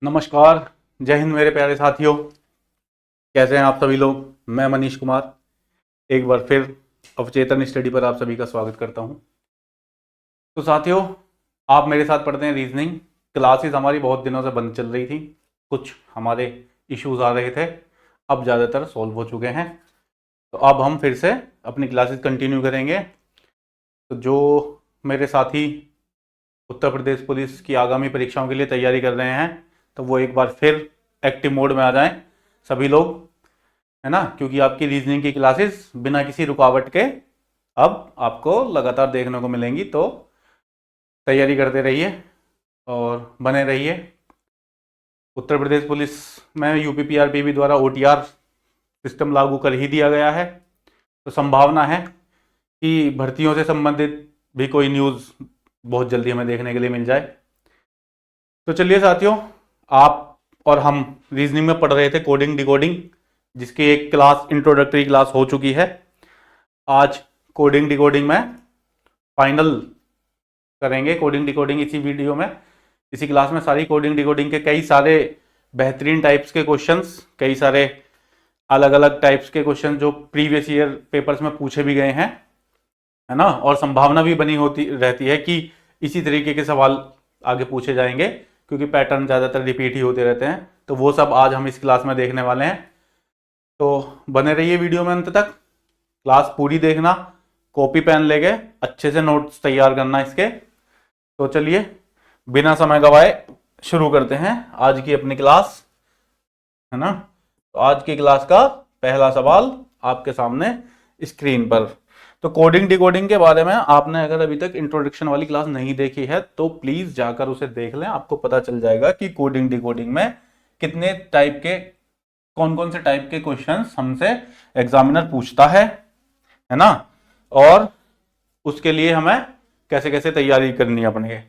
नमस्कार। जय हिंद मेरे प्यारे साथियों। कैसे हैं आप सभी लोग। मैं मनीष कुमार एक बार फिर अवचेतन स्टडी पर आप सभी का स्वागत करता हूं। तो साथियों, आप मेरे साथ पढ़ते हैं रीजनिंग। क्लासेस हमारी बहुत दिनों से बंद चल रही थी, कुछ हमारे इश्यूज आ रहे थे, अब ज़्यादातर सॉल्व हो चुके हैं। तो अब हम फिर से अपनी क्लासेस कंटिन्यू करेंगे। तो जो मेरे साथी उत्तर प्रदेश पुलिस की आगामी परीक्षाओं के लिए तैयारी कर रहे हैं, तो वो एक बार फिर एक्टिव मोड में आ जाएं सभी लोग, है ना। क्योंकि आपकी रीजनिंग की क्लासेस बिना किसी रुकावट के अब आपको लगातार देखने को मिलेंगी। तो तैयारी करते रहिए और बने रहिए। उत्तर प्रदेश पुलिस में यूपीपीआरपीबी द्वारा ओटीआर सिस्टम लागू कर ही दिया गया है। तो संभावना है कि भर्तियों से संबंधित भी कोई न्यूज़ बहुत जल्दी हमें देखने के लिए मिल जाए। तो चलिए साथियों, आप और हम रीजनिंग में पढ़ रहे थे कोडिंग डिकोडिंग, जिसकी एक क्लास इंट्रोडक्टरी क्लास हो चुकी है। आज कोडिंग डिकोडिंग में फाइनल करेंगे। कोडिंग डिकोडिंग इसी वीडियो में, इसी क्लास में सारी कोडिंग डिकोडिंग के कई सारे बेहतरीन टाइप्स के क्वेश्चंस, कई सारे अलग अलग टाइप्स के क्वेश्चन जो प्रीवियस ईयर पेपर्स में पूछे भी गए हैं, है ना। और संभावना भी बनी होती रहती है कि इसी तरीके के सवाल आगे पूछे जाएंगे, क्योंकि पैटर्न ज़्यादातर रिपीट ही होते रहते हैं। तो वो सब आज हम इस क्लास में देखने वाले हैं। तो बने रहिए वीडियो में अंत तक, क्लास पूरी देखना, कॉपी पेन लेके अच्छे से नोट्स तैयार करना इसके। तो चलिए बिना समय गवाए शुरू करते हैं आज की अपनी क्लास, है ना। तो आज की क्लास का पहला सवाल आपके सामने स्क्रीन पर। तो कोडिंग डिकोडिंग के बारे में आपने अगर अभी तक इंट्रोडक्शन वाली क्लास नहीं देखी है तो प्लीज जाकर उसे देख लें। आपको पता चल जाएगा कि कोडिंग डिकोडिंग में कितने टाइप के, कौन कौन से टाइप के क्वेश्चंस हमसे एग्जामिनर पूछता है ना, और उसके लिए हमें कैसे कैसे तैयारी करनी है अपने।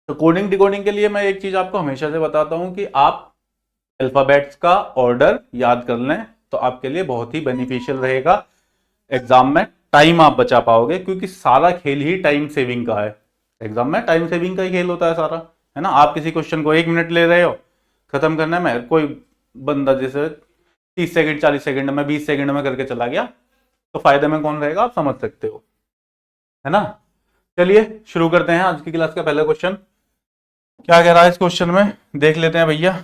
तो कोडिंग डिकोडिंग के लिए मैं एक चीज आपको हमेशा से बताता हूं कि आप अल्फाबेट्स का ऑर्डर याद कर लें, तो आपके लिए बहुत ही बेनिफिशियल रहेगा। एग्जाम में टाइम आप बचा पाओगे, क्योंकि सारा खेल ही टाइम सेविंग का है। एग्जाम में टाइम सेविंग का ही खेल होता है सारा, है ना। आप किसी क्वेश्चन को 1 मिनट ले रहे हो खत्म करने में, कोई बंदा जैसे 30 सेकंड 40 सेकंड में 20 सेकंड में करके चला गया, तो फायदे में कौन रहेगा आप समझ सकते हो, है ना। चलिए शुरू करते हैं आज की क्लास का पहला क्वेश्चन। क्या कह रहा है इस क्वेश्चन में, देख लेते हैं भैया।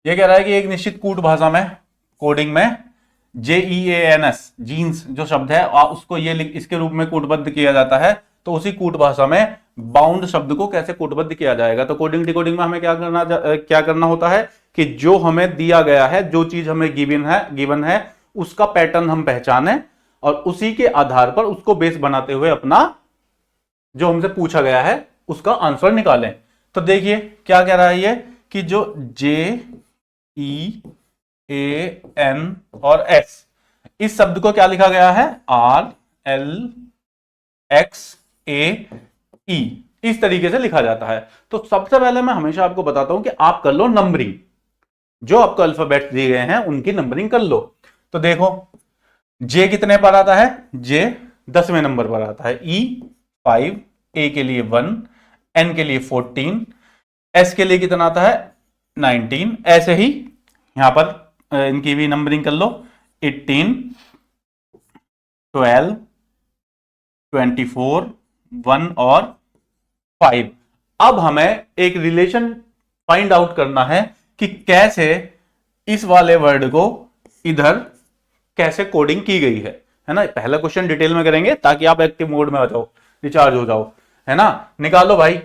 ये कह रहा है कि एक निश्चित कूट भाषा में, कोडिंग में JEANS जीन्स जो शब्द है उसको ये इसके रूप में कूटबद्ध किया जाता है। तो उसी कूट भाषा में बाउंड शब्द को कैसे कूटबद्ध किया जाएगा। तो कोडिंग डिकोडिंग में हमें क्या करना होता है कि जो हमें दिया गया है, जो चीज हमें गिवन है उसका पैटर्न हम पहचाने और उसी के आधार पर उसको बेस बनाते हुए अपना जो हमसे पूछा गया है उसका आंसर निकालें। तो देखिए क्या कह रहा है ये कि जो JEAN और S, इस शब्द को क्या लिखा गया है RLXAE, इस तरीके से लिखा जाता है। तो सबसे पहले मैं हमेशा आपको बताता हूं कि आप कर लो नंबरिंग, जो आपको अल्फाबेट्स दिए गए हैं उनकी नंबरिंग कर लो। तो देखो J कितने पर आता है, J 10वें नंबर पर आता है, E 5, A के लिए 1, N के लिए 14, S के लिए कितना आता है 19। ऐसे ही यहां पर इनकी भी नंबरिंग कर लो, 18, 12, 24, 1 और 5। अब हमें एक रिलेशन फाइंड आउट करना है कि कैसे इस वाले वर्ड को इधर कैसे कोडिंग की गई है ना। पहला क्वेश्चन डिटेल में करेंगे ताकि आप एक्टिव मोड में आ जाओ, रिचार्ज हो जाओ, है ना। निकालो भाई,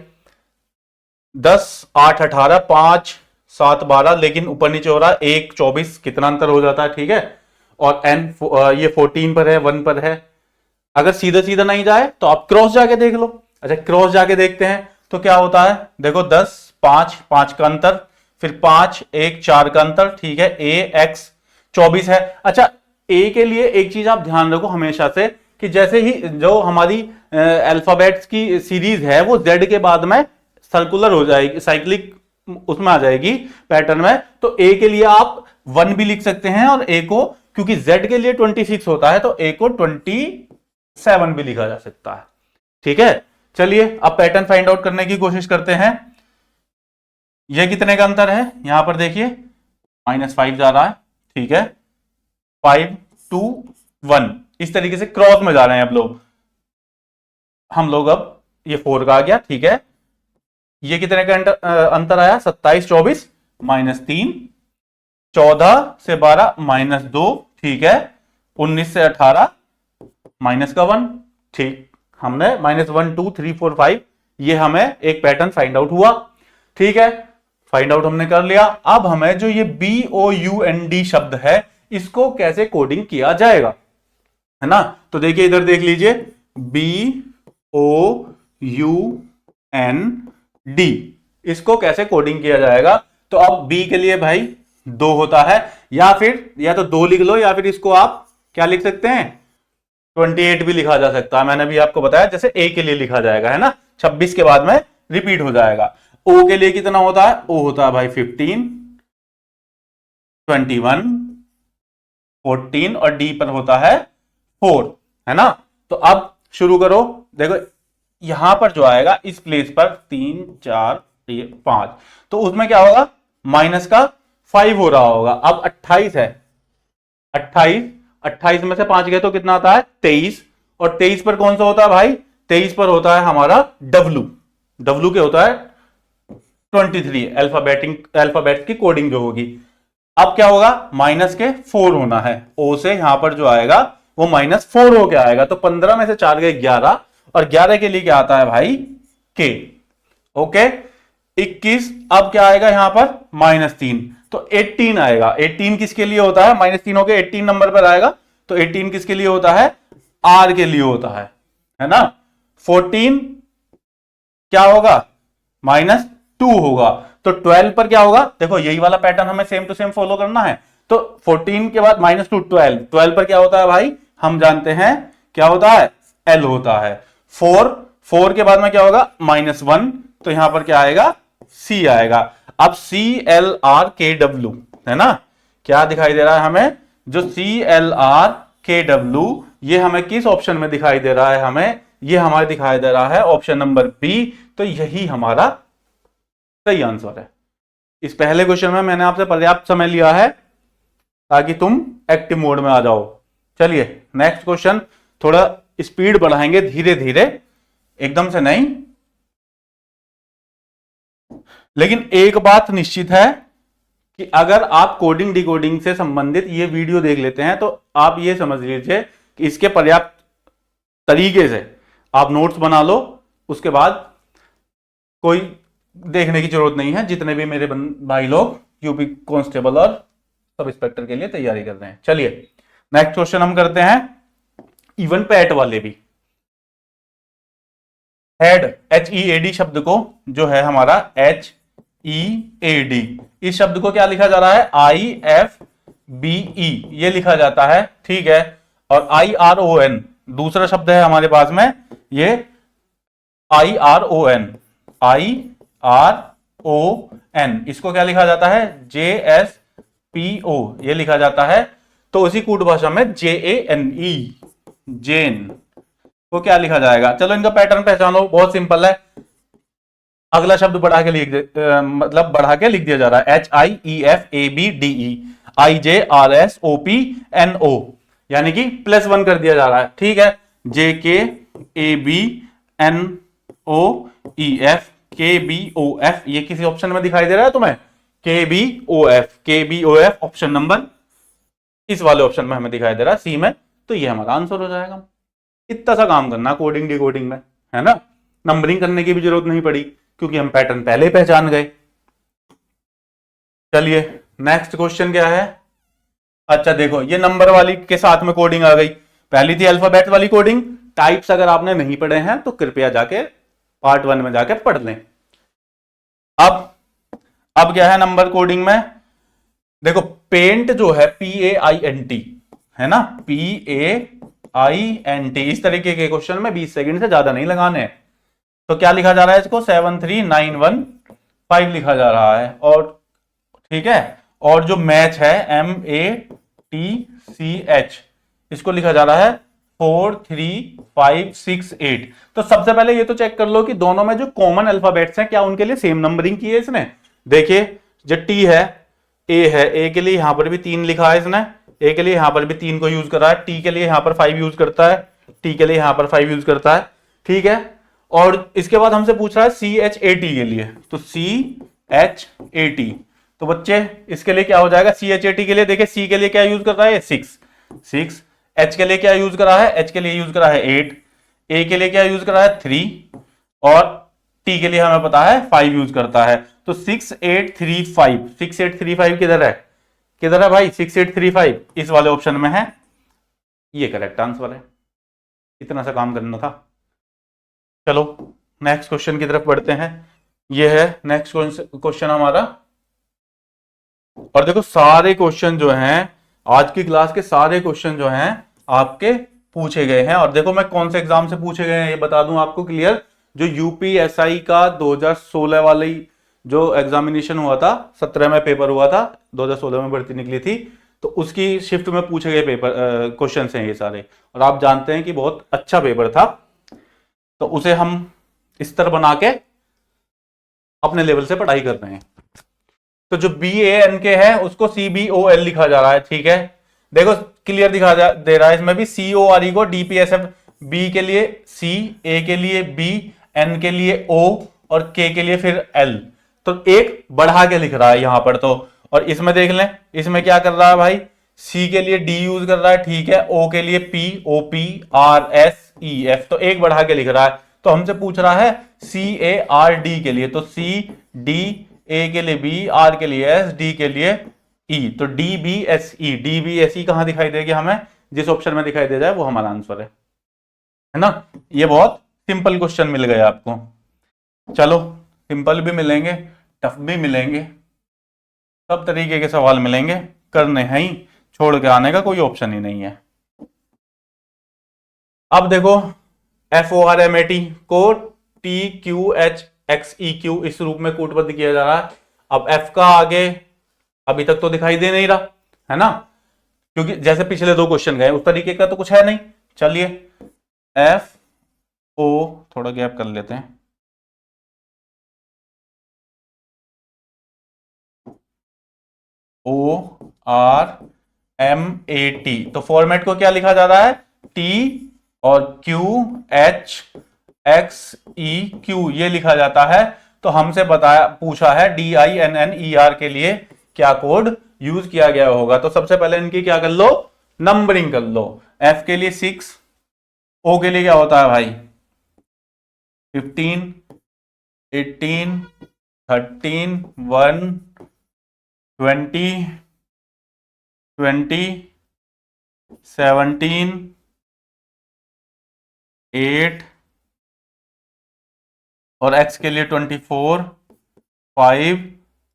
10 8 18 5 7 12, लेकिन ऊपर नीचे हो रहा है 1 24, कितना अंतर हो जाता है, ठीक है। और n ये 14 पर है, 1 पर है। अगर सीधा सीधा नहीं जाए तो आप क्रॉस जाके देख लो। अच्छा क्रॉस जाके देखते हैं तो क्या होता है, देखो 10 5 5 का अंतर, फिर 5 1 4 का अंतर, ठीक है। A X 24 है। अच्छा A के लिए एक चीज आप ध्यान रखो हमेशा से कि जैसे ही जो हमारी अल्फाबेट्स की सीरीज है वो Z के बाद में सर्कुलर हो जाएगी, साइक्लिक उसमें आ जाएगी पैटर्न में। तो A के लिए आप 1 भी लिख सकते हैं और A को, क्योंकि Z के लिए 26 होता है तो A को 27 भी लिखा जा सकता है, ठीक है। चलिए अब पैटर्न फाइंड आउट करने की कोशिश करते हैं। ये कितने का अंतर है यहां पर देखिए, -5 जा रहा है, ठीक है, 5 2 1 इस तरीके से क्रॉस में जा रहे हैं हम लोग अब ये 4 का आ गया, ठीक है। ये कितने का अंतर आया, 27 24 -3, 14 से 12 -2, ठीक है, 19 से 18 माइनस का 1, ठीक। हमने -1 2 3 4 5 ये हमें एक पैटर्न फाइंड आउट हुआ, ठीक है, फाइंड आउट हमने कर लिया। अब हमें जो ये BOUND शब्द है इसको कैसे कोडिंग किया जाएगा, है ना। तो देखिए इधर देख लीजिए, BOUND इसको कैसे कोडिंग किया जाएगा। तो अब B के लिए भाई 2 होता है, या तो 2 लिख लो, या फिर इसको आप क्या लिख सकते हैं, 28 भी लिखा जा सकता है। मैंने भी आपको बताया जैसे A के लिए लिखा जाएगा, है ना, 26 के बाद में रिपीट हो जाएगा। O के लिए कितना होता है, O होता है भाई 15 21 14 और D पर होता है 4, है ना। तो अब शुरू करो, देखो यहां पर जो आएगा इस प्लेस पर 3 4 5, तो उसमें क्या होगा, माइनस का 5 हो रहा होगा। अब 28 है, 28 में से 5 गए तो कितना आता है 23, और 23 पर कौन सा होता है भाई, 23 पर होता है हमारा W के होता है 23 अल्फाबेट की कोडिंग जो होगी। अब क्या होगा, माइनस के 4 होना है, O से यहां पर जो आएगा वो -4 हो के आएगा। तो 15 में से 4 गए 11, और 11 के लिए क्या आता है भाई K, ओके। 21, अब क्या आएगा यहां पर -3, तो 18 आएगा। 18 किसके लिए होता है, -3 हो के 18 नंबर पर आएगा, तो 18 किसके लिए होता है, R के लिए होता है ना। 14 क्या होगा, -2 होगा। तो 12 पर क्या होगा, देखो यही वाला पैटर्न हमें सेम टू सेम फॉलो करना है। तो 14 के बाद -2 12 पर क्या होता है भाई, हम जानते हैं क्या होता है, L होता है। 4 के बाद में क्या होगा, -1, तो यहां पर क्या आएगा, C आएगा। अब CLRKW है ना, क्या दिखाई दे रहा है हमें, जो CLRKW ये हमें किस ऑप्शन में दिखाई दे रहा है, हमें ये हमारे दिखाई दे रहा है ऑप्शन नंबर B। तो यही हमारा सही आंसर है। इस पहले क्वेश्चन में मैंने आपसे पर्याप्त समय लिया है ताकि तुम एक्टिव मोड में आ जाओ। चलिए नेक्स्ट क्वेश्चन, थोड़ा स्पीड बढ़ाएंगे धीरे धीरे, एकदम से नहीं। लेकिन एक बात निश्चित है कि अगर आप कोडिंग डिकोडिंग से संबंधित ये वीडियो देख लेते हैं तो आप ये समझ लीजिए कि इसके पर्याप्त तरीके से आप नोट्स बना लो, उसके बाद कोई देखने की जरूरत नहीं है। जितने भी मेरे भाई लोग यूपी कांस्टेबल और सब इंस्पेक्टर के लिए तैयारी कर रहे हैं। चलिए नेक्स्ट क्वेश्चन हम करते हैं, इवन पैट वाले भी। हेड HEAD शब्द को जो है हमारा HEAD, इस शब्द को क्या लिखा जा रहा है, IFBE ये लिखा जाता है, ठीक है। और IRON दूसरा शब्द है हमारे पास में, ये IRON इसको क्या लिखा जाता है, JSPO ये लिखा जाता है। तो उसी कूट भाषा में JANE जेन को क्या लिखा जाएगा। चलो इनका पैटर्न पहचानो, बहुत सिंपल है। अगला शब्द बढ़ा के लिख दिया जा रहा है, HIEFABDE IJRSOPNO, यानी कि +1 कर दिया जा रहा है, ठीक है। JKABNOEF ये किसी ऑप्शन में दिखाई दे रहा है तुम्हें, KBOF ऑप्शन नंबर इस वाले ऑप्शन में हमें दिखाई दे रहा है, C में। तो ये हमारा आंसर हो जाएगा। इतना सा काम करना कोडिंग डिकोडिंग में, है ना। नंबरिंग करने की भी जरूरत नहीं पड़ी क्योंकि हम पैटर्न पहले ही पहचान गए। चलिए नेक्स्ट क्वेश्चन क्या है, अच्छा देखो ये नंबर वाली के साथ में कोडिंग आ गई। पहली थी अल्फाबेट वाली कोडिंग, टाइप्स अगर आपने नहीं पढ़े हैं तो कृपया जाके पार्ट 1 में जाके पढ़ लें। अब क्या है नंबर कोडिंग में, देखो पेंट जो है PAINT है ना, PAINT इस तरीके के क्वेश्चन में 20 सेकंड से ज्यादा नहीं लगाने हैं। तो क्या लिखा जा रहा है, इसको 73915 लिखा जा रहा है, और ठीक है। और जो मैच है MATCH इसको लिखा जा रहा है 43568। तो सबसे पहले ये तो चेक कर लो कि दोनों में जो कॉमन अल्फाबेट्स हैं क्या उनके लिए सेम नंबरिंग की है इसने। देखिए जो टी है, ए है, ए के लिए यहां पर भी 3 लिखा है इसने, ए के लिए यहां पर भी 3 को यूज करा है, टी के लिए यहां पर 5 यूज करता है, टी के लिए यहां पर 5 यूज करता है, ठीक है। और इसके बाद हमसे पूछ रहा है CHAT के लिए, तो CHAT, तो बच्चे इसके लिए क्या हो जाएगा, CHAT के लिए देखिए सी के लिए क्या यूज कर रहा है 6, एच के लिए क्या यूज करा है, एच के लिए यूज करा है 8, ए के लिए क्या यूज करा है 3, और टी के लिए हमें पता है 5 यूज करता है। तो 6835 किधर है, किधर है भाई, 6835 इस वाले ऑप्शन में है, ये करेक्ट आंसर है। इतना सा काम करना था। चलो नेक्स्ट क्वेश्चन की तरफ बढ़ते हैं। ये है नेक्स्ट क्वेश्चन हमारा, और देखो सारे क्वेश्चन जो हैं आज की क्लास के, सारे क्वेश्चन जो हैं आपके पूछे गए हैं। और देखो मैं कौन से एग्जाम से पूछे गए हैं ये बता दूं आपको क्लियर। जो यूपीएसआई का 2016 वाली जो एग्जामिनेशन हुआ था, 17 में पेपर हुआ था, 2016 में भर्ती निकली थी, तो उसकी शिफ्ट में पूछे गए पेपर क्वेश्चन हैं ये सारे। और आप जानते हैं कि बहुत अच्छा पेपर था, तो उसे हम स्तर बना के अपने लेवल से पढ़ाई कर रहे हैं। तो जो BAN के है उसको CBOL लिखा जा रहा है, ठीक है। देखो क्लियर दे रहा है इसमें भी, CORE को DPSF, B के लिए C, A के लिए B, N के लिए O और K के लिए फिर L। तो एक बढ़ा के लिख रहा है यहां पर तो। और इसमें देख लें, इसमें क्या कर रहा है भाई, C के लिए D यूज कर रहा है, ठीक है, O के लिए P, OP, RSEF, तो एक बढ़ा के लिख रहा है। तो हमसे पूछ रहा है CARD के लिए, तो C, D, A के लिए B, R के लिए S, D के लिए E, तो DBSE कहां दिखाई देगी हमें, जिस ऑप्शन में दिखाई दे जाए वो हमारा आंसर है ना। ये बहुत सिंपल क्वेश्चन मिल गए आपको। चलो सिंपल भी मिलेंगे, टफ भी मिलेंगे, सब तरीके के सवाल मिलेंगे, करने हैं ही, छोड़ के आने का कोई ऑप्शन ही नहीं है। अब देखो FORMAT को TQHXEQ इस रूप में कूटबद्ध किया जा रहा है। अब F का आगे अभी तक तो दिखाई दे नहीं रहा है ना, क्योंकि जैसे पिछले 2 क्वेश्चन गए उस तरीके का तो कुछ है नहीं। चलिए FO, थोड़ा गैप कर लेते हैं, ORMAT, तो फॉर्मेट को क्या लिखा जा रहा है, T और QHXEQ ये लिखा जाता है। तो हमसे पूछा है DINNER के लिए क्या कोड यूज किया गया होगा। तो सबसे पहले इनकी क्या कर लो, नंबरिंग कर लो। F के लिए 6, O के लिए क्या होता है भाई 15, 18, 13, 1, 20, 17, 8, और X के लिए 24, 5,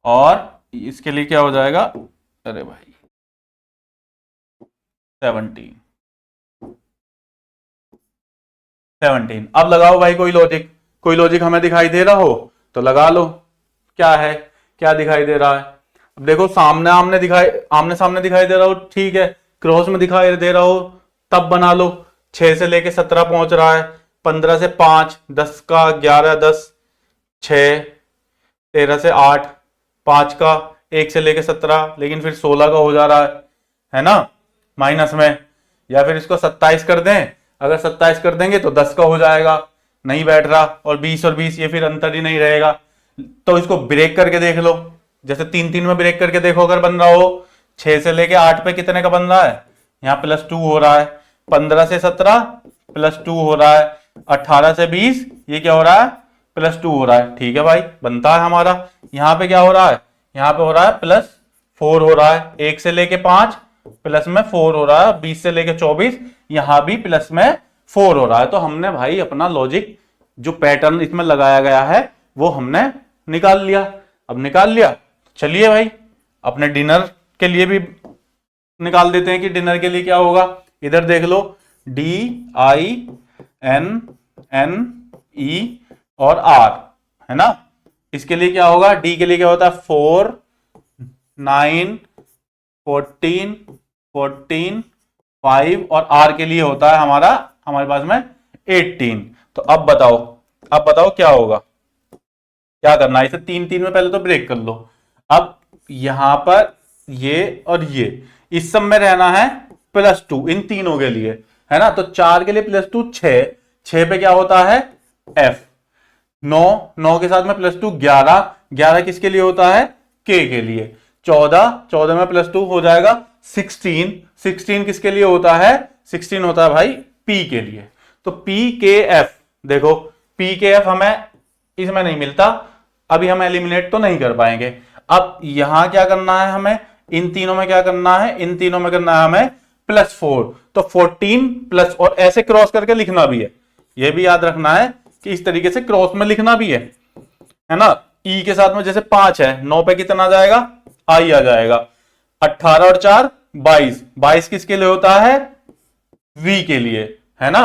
और इसके लिए क्या हो जाएगा, अरे भाई 17। अब लगाओ भाई कोई लॉजिक हमें दिखाई दे रहा हो तो लगा लो। क्या है, क्या दिखाई दे रहा है, अब देखो आमने सामने दिखाई दे रहा हो, ठीक है, क्रॉस में दिखाई दे रहा हो तब बना लो। 6 से लेके 17 पहुंच रहा है, 15 से 5, 10 का 11, 10, 6, 13 से 8, 5 का 1 से लेके 17, लेकिन फिर 16 का हो जा रहा है ना माइनस में। या फिर इसको 27 कर दें, अगर 27 कर देंगे तो 10 का हो जाएगा, नहीं बैठ रहा, और 20 और 20 ये फिर अंतर ही नहीं रहेगा। तो इसको ब्रेक करके देख लो, जैसे 3-3 में ब्रेक करके देखो अगर बन रहा हो। 6 से लेके 8 पे कितने का बन रहा है, यहाँ +2 हो रहा है, 15 से 17 +2 हो रहा है, 18 से 20 ये क्या हो रहा है +2 हो रहा है, ठीक है भाई बनता है हमारा। यहाँ पे क्या हो रहा है, यहाँ पे हो रहा है +4 हो रहा है, 1 से लेके 5 प्लस में 4 हो रहा है, 20 से लेके 24 यहां भी प्लस में 4 हो रहा है। तो हमने भाई अपना लॉजिक जो पैटर्न इसमें लगाया गया है वो हमने निकाल लिया। अब निकाल लिया, चलिए भाई अपने डिनर के लिए भी निकाल देते हैं कि डिनर के लिए क्या होगा। इधर देख लो DINNE और R है ना, इसके लिए क्या होगा, D के लिए क्या होता है 4, 9, 14, 14, 5, और R के लिए होता है हमारे पास में 18। तो अब बताओ क्या होगा, क्या करना है, इसे तीन तीन में पहले तो ब्रेक कर लो। अब यहां पर ये और ये, इस सब में रहना है +2 इन तीनों के लिए, है ना। तो 4 के लिए +2 6, 6 पे क्या होता है f, 9, 9 के साथ में +2 11, 11 किसके लिए होता है k के लिए, 14, 14 में +2 हो जाएगा 16, 16 किसके लिए होता है, 16 होता है भाई p के लिए। तो p k f, देखो p k f हमें इसमें नहीं मिलता, अभी हम एलिमिनेट तो नहीं कर पाएंगे। अब यहां क्या करना है हमें, इन तीनों में क्या करना है, इन तीनों में करना है हमें +4, तो 14 प्लस, और ऐसे क्रॉस करके लिखना भी है, यह भी याद रखना है कि इस तरीके से क्रॉस में लिखना भी है ना। ई के साथ में जैसे 5 है, 9 पे कितना आ जाएगा, आई आ जाएगा, 18 और 4 22, 22 किसके लिए होता है, वी के लिए, है ना।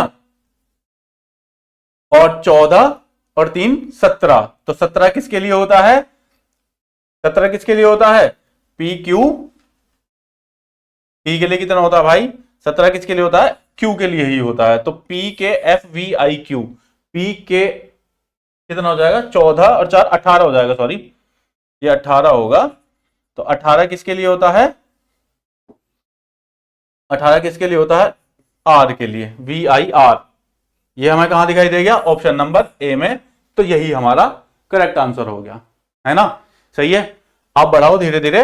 और 14 और 3 17, तो 17 किसके लिए होता है, 17 किसके लिए होता है, पी क्यू, पी के लिए कितना होता है भाई, 17 किसके लिए होता है, क्यू के लिए ही होता है। तो P K F V I Q, P K कितना हो जाएगा, 14 और 4 18 हो जाएगा, सॉरी ये 18 होगा। तो 18 किसके लिए होता है, 18 किसके लिए होता है, आर के लिए, वी आई आर, ये हमें कहां दिखाई देगा, ऑप्शन नंबर ए में। तो यही हमारा करेक्ट आंसर हो गया, है ना। सही है। आप बढ़ाओ धीरे धीरे,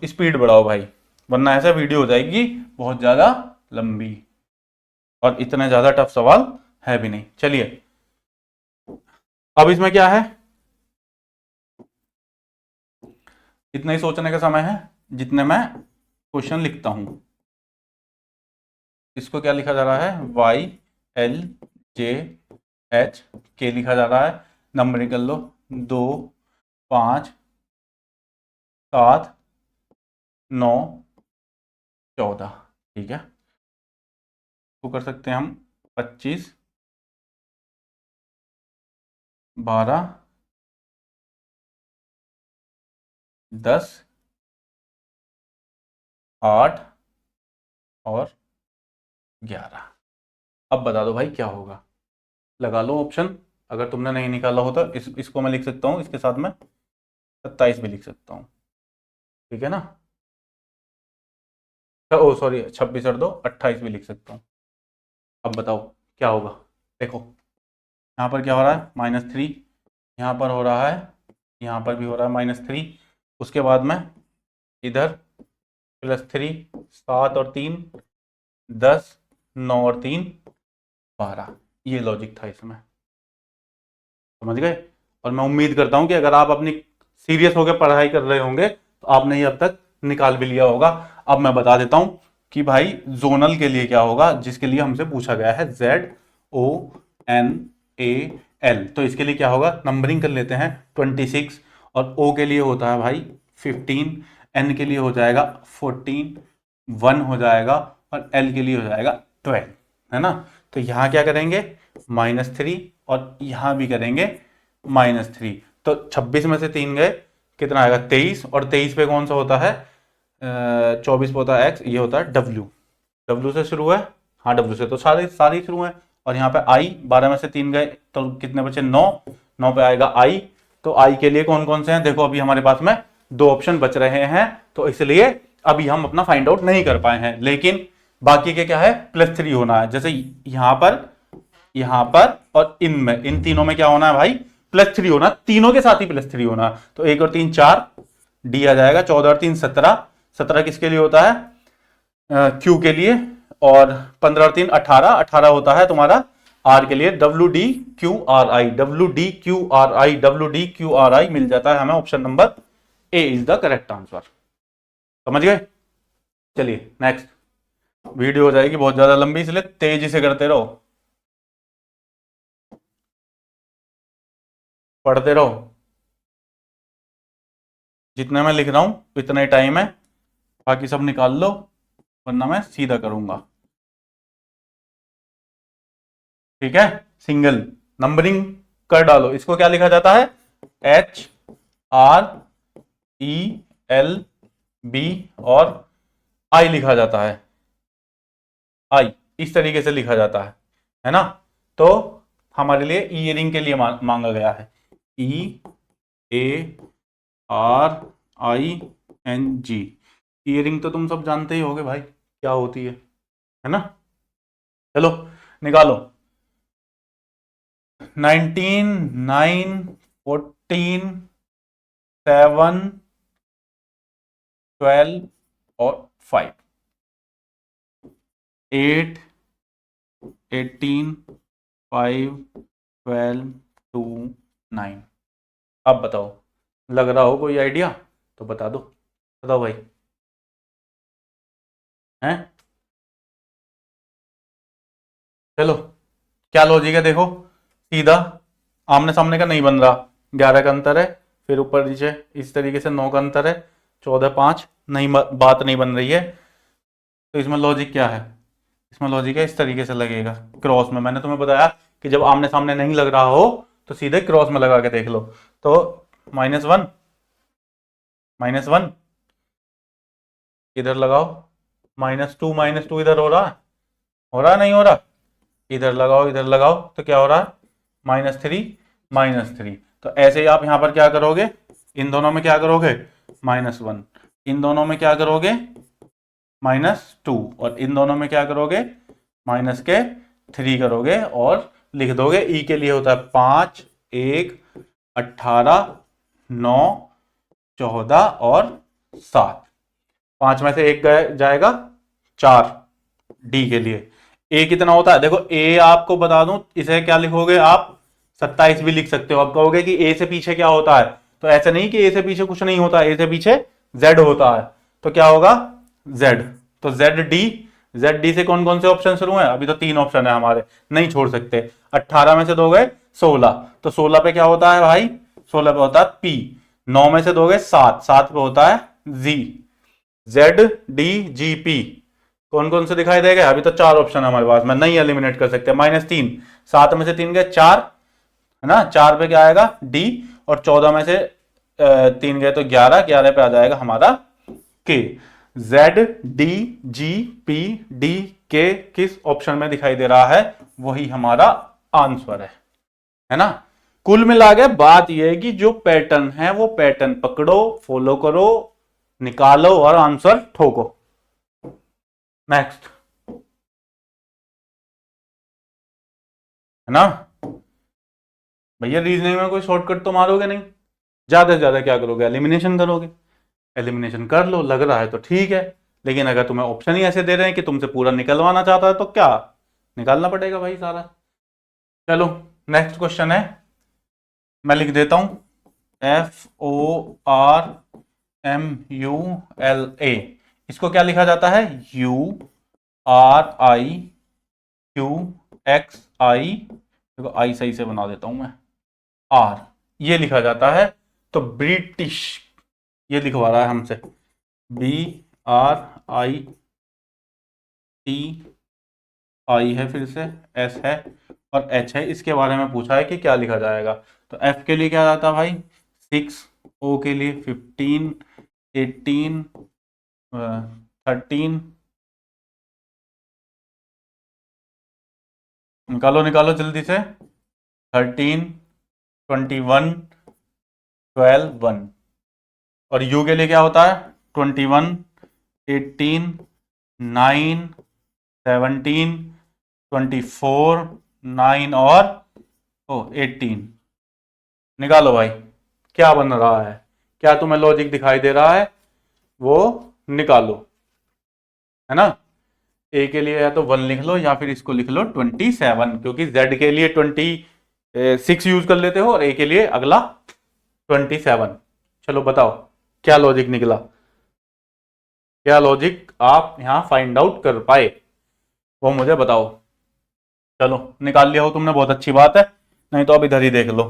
स्पीड बढ़ाओ भाई, वरना ऐसा वीडियो हो जाएगी बहुत ज्यादा लंबी, और इतने ज्यादा टफ सवाल है भी नहीं। चलिए अब इसमें क्या है, इतना ही सोचने का समय है जितने मैं क्वेश्चन लिखता हूं। इसको क्या लिखा जा रहा है, वाई एल जे एच के लिखा जा रहा है, नंबरिंग कर लो, 2 5 7 9 14, ठीक है। तो कर सकते हैं हम 25 12 10 8 और 11। अब बता दो भाई क्या होगा, लगा लो ऑप्शन, अगर तुमने नहीं निकाला हो तो इसको मैं लिख सकता हूँ, इसके साथ में 27 भी लिख सकता हूँ, ठीक है ना। ओ सॉरी 26 और 2 28 भी लिख सकता हूँ। अब बताओ क्या होगा, देखो यहाँ पर क्या हो रहा है -3, यहाँ पर हो रहा है, यहाँ पर भी हो रहा है -3, उसके बाद में इधर +3, 7 और 3 10, 9 और 3 12, ये लॉजिक था इसमें, समझ गए। और मैं उम्मीद करता हूं कि अगर आप अपनी सीरियस होकर पढ़ाई कर रहे होंगे तो आपने ये अब तक निकाल भी लिया होगा। अब मैं बता देता हूं कि भाई जोनल के लिए क्या होगा, जिसके लिए हमसे पूछा गया है ZONAL, तो इसके लिए क्या होगा, नंबरिंग कर लेते हैं 26, और O के लिए होता है भाई 15, N के लिए हो जाएगा 14, 1 हो जाएगा, और L के लिए हो जाएगा 12, है ना। तो यहां क्या करेंगे -3, और यहां भी करेंगे -3, तो 26 में से 3 गए, कितना आएगा 23, और 23 पे कौन सा होता है, 24 पे होता है x, ये होता है w, w से शुरू है, हाँ w से, तो सारे सारी शुरू है। और यहाँ पे i, 12 में से 3 गए तो कितने बचे 9, 9 पे आएगा i। तो i के लिए कौन कौन से हैं, देखो अभी हमारे पास में 2 ऑप्शन बच रहे हैं, तो इसलिए अभी हम अपना फाइंड आउट नहीं कर पाए हैं, लेकिन बाकी के क्या है +3 होना है, जैसे यहां पर और इनमें, इन तीनों में क्या होना है भाई +3 होना, तीनों के साथ ही +3 होना। तो 1 और 3 4, डी आ जाएगा, 14 और 3 17, 17 किसके लिए होता है, क्यू के लिए, और 15 और 3 18, 18 होता है तुम्हारा आर के लिए, WDQRI, WDQRI, WDQRI मिल जाता है हमें, option number A is the correct answer, समझ गए। चलिए नेक्स्ट, वीडियो हो जाएगी बहुत ज्यादा लंबी, इसलिए तेजी से करते रहो, पढ़ते रहो, जितना मैं लिख रहा हूं इतना ही टाइम है, बाकी सब निकाल लो वरना मैं सीधा करूंगा, ठीक है। सिंगल नंबरिंग कर डालो, इसको क्या लिखा जाता है, HRELB और I लिखा जाता है, I इस तरीके से लिखा जाता है ना। तो हमारे लिए ईयरिंग के लिए मांगा गया है, ARING। ईयरिंग तो तुम सब जानते ही होगे भाई क्या होती है ना। चलो निकालो। 19, 9, 14, 7, 12 और 5, 8, 18, 5, 12, 2, 9। अब बताओ, लग रहा हो कोई आइडिया तो बता दो, बताओ भाई। हैं? चलो क्या लॉजिक है देखो, सीधा आमने सामने का नहीं बन रहा, 11 का अंतर है, फिर ऊपर नीचे इस तरीके से 9 का अंतर है, 14, 5 नहीं, बात नहीं बन रही है। तो इसमें लॉजिक क्या है, इसमें लॉजिक है इस तरीके से लगेगा क्रॉस में। मैंने तुम्हें बताया कि जब आमने सामने नहीं लग रहा हो तो सीधे क्रॉस में लगा के देख लो। तो -1, -1 इधर लगाओ, -2, -2 इधर हो रहा है, हो रहा नहीं हो रहा, इधर लगाओ, इधर लगाओ, तो क्या हो रहा है, -3, -3। तो ऐसे ही आप यहां पर क्या करोगे, इन दोनों में क्या करोगे, -1, इन दोनों में क्या करोगे, -2, और इन दोनों में क्या करोगे, -3 करोगे, और लिख दोगे। ई के लिए होता है 5, 1, 18, 9, 14 और 7। 5 में से 1 जाएगा, 4 डी के लिए। ए कितना होता है, देखो ए आपको बता दूं, इसे क्या लिखोगे आप, 27 भी लिख सकते हो। आप कहोगे कि ए से पीछे क्या होता है, तो ऐसे नहीं कि ए से पीछे कुछ नहीं होता, ए से पीछे जेड होता है, तो क्या होगा, जेड। तो जेड डी से कौन कौन से ऑप्शन शुरू हैं, अभी तो 3 ऑप्शन है हमारे, नहीं छोड़ सकते। 18 में से दोगे 16, तो 16 पे क्या होता है भाई, 16 पे होता है पी। 9 में से दोगे 7, 7 पे होता है जी। ZDGP कौन कौन से दिखाई देगा, अभी तो 4 ऑप्शन है हमारे पास में, नहीं एलिमिनेट कर सकते। -3, 7 में से 3 गए 4, है ना, 4 पे क्या आएगा डी, और 14 में से 3 गए तो 11, 11 पे आ जाएगा हमारा के। ZDGPD के किस ऑप्शन में दिखाई दे रहा है, वही हमारा आंसर है ना। कुल मिला के बात यह है कि जो पैटर्न है वो पैटर्न पकड़ो, फॉलो करो, निकालो और आंसर ठोको। नेक्स्ट, है ना भैया, रीजनिंग में कोई शॉर्टकट तो मारोगे नहीं, ज्यादा से ज्यादा क्या करोगे, एलिमिनेशन करोगे। एलिमिनेशन कर लो, लग रहा है तो ठीक है, लेकिन अगर तुम्हें ऑप्शन ही ऐसे दे रहे हैं कि तुमसे पूरा निकलवाना चाहता है, तो क्या निकालना पड़ेगा भाई सारा। चलो नेक्स्ट क्वेश्चन है, मैं लिख देता हूं, FORMULA, इसको क्या लिखा जाता है, URIQXI, देखो आई सही से बना देता हूं मैं, R ये लिखा जाता है। तो ब्रिटिश ये लिखवा रहा है हमसे, BRITI है, फिर से S है और H है, इसके बारे में पूछा है कि क्या लिखा जाएगा। तो F के लिए क्या आता है भाई 6, O के लिए 15, 18, 13, निकालो निकालो जल्दी से, 13, 21, 12, 1। और U के लिए क्या होता है 21, 18, 9, 17, 24, 9 और 18। निकालो भाई क्या बन रहा है, क्या तुम्हें लॉजिक दिखाई दे रहा है, वो निकालो, है ना। ए के लिए या तो 1 लिख लो या फिर इसको लिख लो 27, क्योंकि Z के लिए 26 यूज कर लेते हो और ए के लिए अगला 27। चलो बताओ क्या लॉजिक निकला, क्या लॉजिक आप यहां फाइंड आउट कर पाए, वो मुझे बताओ। चलो निकाल लिया हो तुमने, बहुत अच्छी बात है, नहीं तो अब इधर ही देख लो।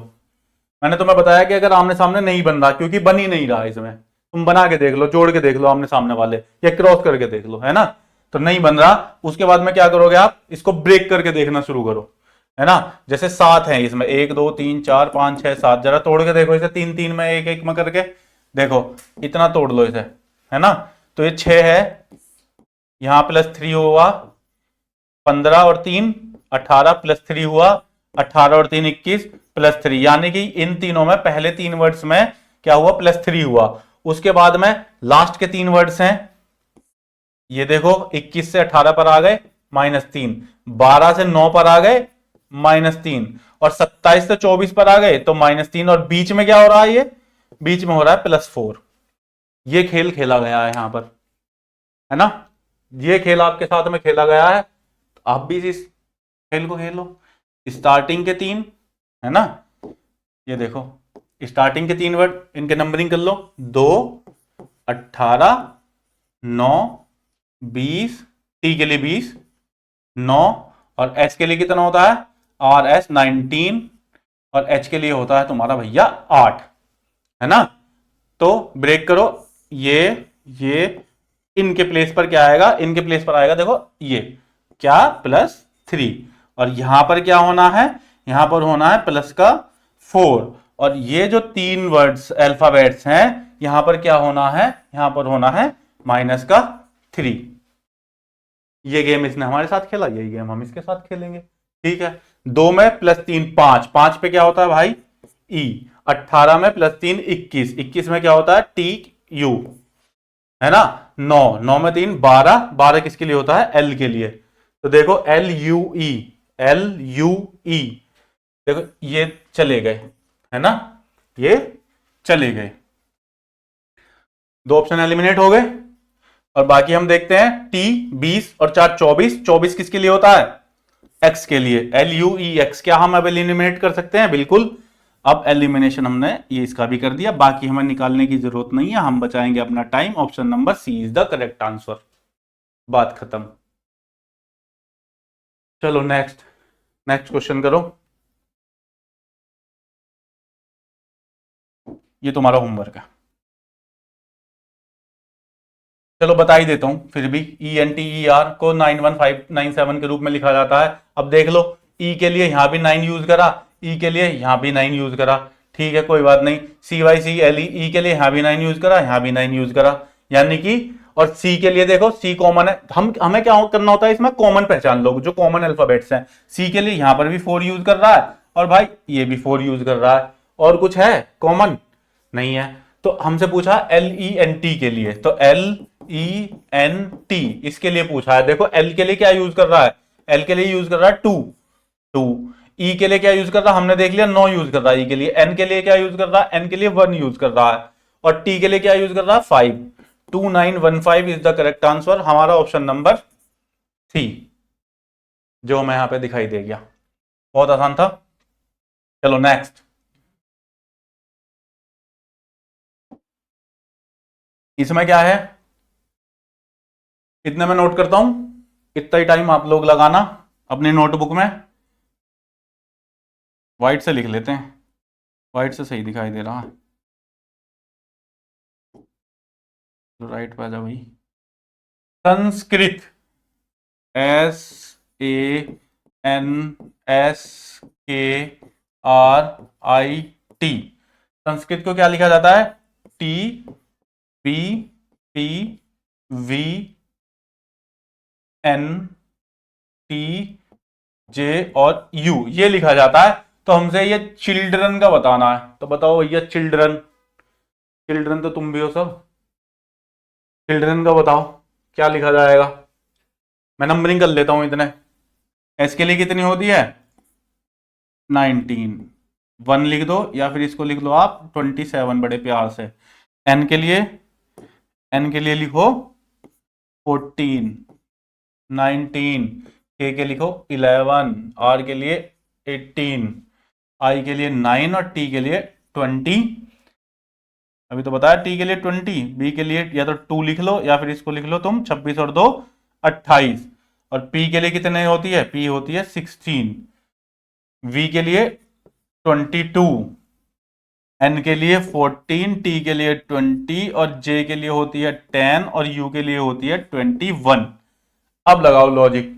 मैंने तुम्हें बताया कि अगर आमने सामने नहीं बन रहा, क्योंकि बन ही नहीं रहा इसमें, तुम बना के देख लो, जोड़ के देख लो आमने सामने वाले, या क्रॉस करके देख लो, है ना। तो नहीं बन रहा, उसके बाद में क्या करोगे आप, इसको ब्रेक करके देखना शुरू करो, है ना। जैसे 7 है इसमें, 1, 2, 3, 4, 5, 6, 7, जरा तोड़ के देखो इसे, 3, 3 में, 1, 1 में करके देखो, इतना तोड़ लो इसे, है ना। तो ये 6 है, यहां +3 हुआ 15 और 3 18, +3 हुआ 18 और 3 21, +3, यानी कि इन तीनों में पहले 3 वर्ड्स में क्या हुआ, +3 हुआ। उसके बाद में लास्ट के 3 वर्ड्स हैं, ये देखो 21 से 18 पर आ गए -3, 12 से 9 पर आ गए -3, और 27 से 24 पर आ गए तो -3, और बीच में क्या हो रहा है, ये बीच में हो रहा है +4। ये खेल खेला गया है यहां पर, है ना, ये खेल आपके साथ में खेला गया है, तो आप भी इस खेल को खेलो। स्टार्टिंग के 3, है ना, ये देखो स्टार्टिंग के 3 वर्ड, इनके नंबरिंग कर लो, 2, 18, 9, 20, टी के लिए 20, 9, और एच के लिए कितना होता है, RS 19, और एच के लिए होता है तुम्हारा भैया 8, है ना। तो ब्रेक करो, ये इनके प्लेस पर क्या आएगा, इनके प्लेस पर आएगा देखो ये क्या, +3, और यहां पर क्या होना है, यहां पर होना है प्लस का 4, और ये जो 3 वर्ड्स अल्फाबेट्स हैं यहां पर क्या होना है, यहां पर होना है -3। ये गेम इसने हमारे साथ खेला, यही गेम हम इसके साथ खेलेंगे, ठीक है। 2 में +3 5, 5 पे क्या होता है भाई, ई। 18 में +3 21, 21 में क्या होता है, TU, है ना। 9, 9 में 3 12, 12 किसके लिए होता है, L के लिए। तो देखो LUE, LUE, देखो ये चले गए, है ना, ये चले गए, 2 ऑप्शन एलिमिनेट हो गए। और बाकी हम देखते हैं T 20 और 4 24, 24 किसके लिए होता है, X के लिए, LUEX, क्या हम अब एलिमिनेट कर सकते हैं, बिल्कुल। अब एलिमिनेशन हमने ये इसका भी कर दिया, बाकी हमें निकालने की जरूरत नहीं है, हम बचाएंगे अपना time. Option number C is the correct answer, बात खत्म। चलो नेक्स्ट, नेक्स्ट क्वेश्चन करो, ये तुम्हारा होमवर्क है। चलो बता ही देता हूं फिर भी, ENTER को 91597 के रूप में लिखा जाता है। अब देख लो, E के लिए यहां भी 9 यूज करा, E के लिए यहां भी 9 यूज करा, ठीक है कोई बात नहीं। CYCLE, E के लिए यहां भी 9 यूज करा, यहां भी 9 यूज करा, यानी कि, और C के लिए देखो, C कॉमन है, हमें क्या करना होता है इसमें, कॉमन पहचान लो, जो कॉमन अल्फाबेट्स हैं। C के लिए यहां पर भी 4 यूज कर रहा है, और भाई ये भी 4 यूज कर रहा है, और कुछ है कॉमन, नहीं है। तो हमसे पूछा LENT के लिए, तो LENT इसके लिए पूछा है। देखो L के लिए क्या यूज कर रहा है, L के लिए यूज कर रहा है 2, 2। E के लिए क्या यूज कर रहा है, हमने देख लिया 9 यूज कर रहा है E के लिए। N के लिए क्या यूज कर रहा है, N के लिए 1 यूज कर रहा है, और T के लिए क्या यूज कर रहा है, 5। 2915 इज द करेक्ट आंसर, हमारा ऑप्शन नंबर 3, जो हमें यहां पे दिखाई दे गया। बहुत आसान था। चलो नेक्स्ट, इसमें क्या है, इतने में नोट करता हूं, इतना ही टाइम आप लोग लगाना अपनी नोटबुक में। व्हाइट से लिख लेते हैं, व्हाइट से सही दिखाई दे रहा है, तो राइट पे आ जा भाई। संस्कृत, SANSKRIT, संस्कृत को क्या लिखा जाता है, TPPVNTJ और U, ये लिखा जाता है। तो हमसे ये चिल्ड्रन का बताना है, तो बताओ भैया चिल्ड्रन, चिल्ड्रन तो तुम भी हो सब, चिल्ड्रन का बताओ क्या लिखा जाएगा। मैं नंबरिंग कर लेता हूं इतने। एस के लिए कितनी होती है, 19, 1 लिख दो, या फिर इसको लिख लो आप 27 बड़े प्यार से। एन के लिए, एन के लिए लिखो 14, 19, के के लिखो 11, आर के लिए 18, आई के लिए 9, और टी के लिए 20। अभी तो बताया टी के लिए 20, बी के लिए या तो 2 लिख लो, या फिर इसको लिख लो तुम 26 और 2 28, और पी के लिए कितने होती है, पी होती है 16, वी के लिए 22, एन के लिए 14, टी के लिए 20, और जे के लिए होती है 10, और यू के लिए होती है 21। अब लगाओ लॉजिक,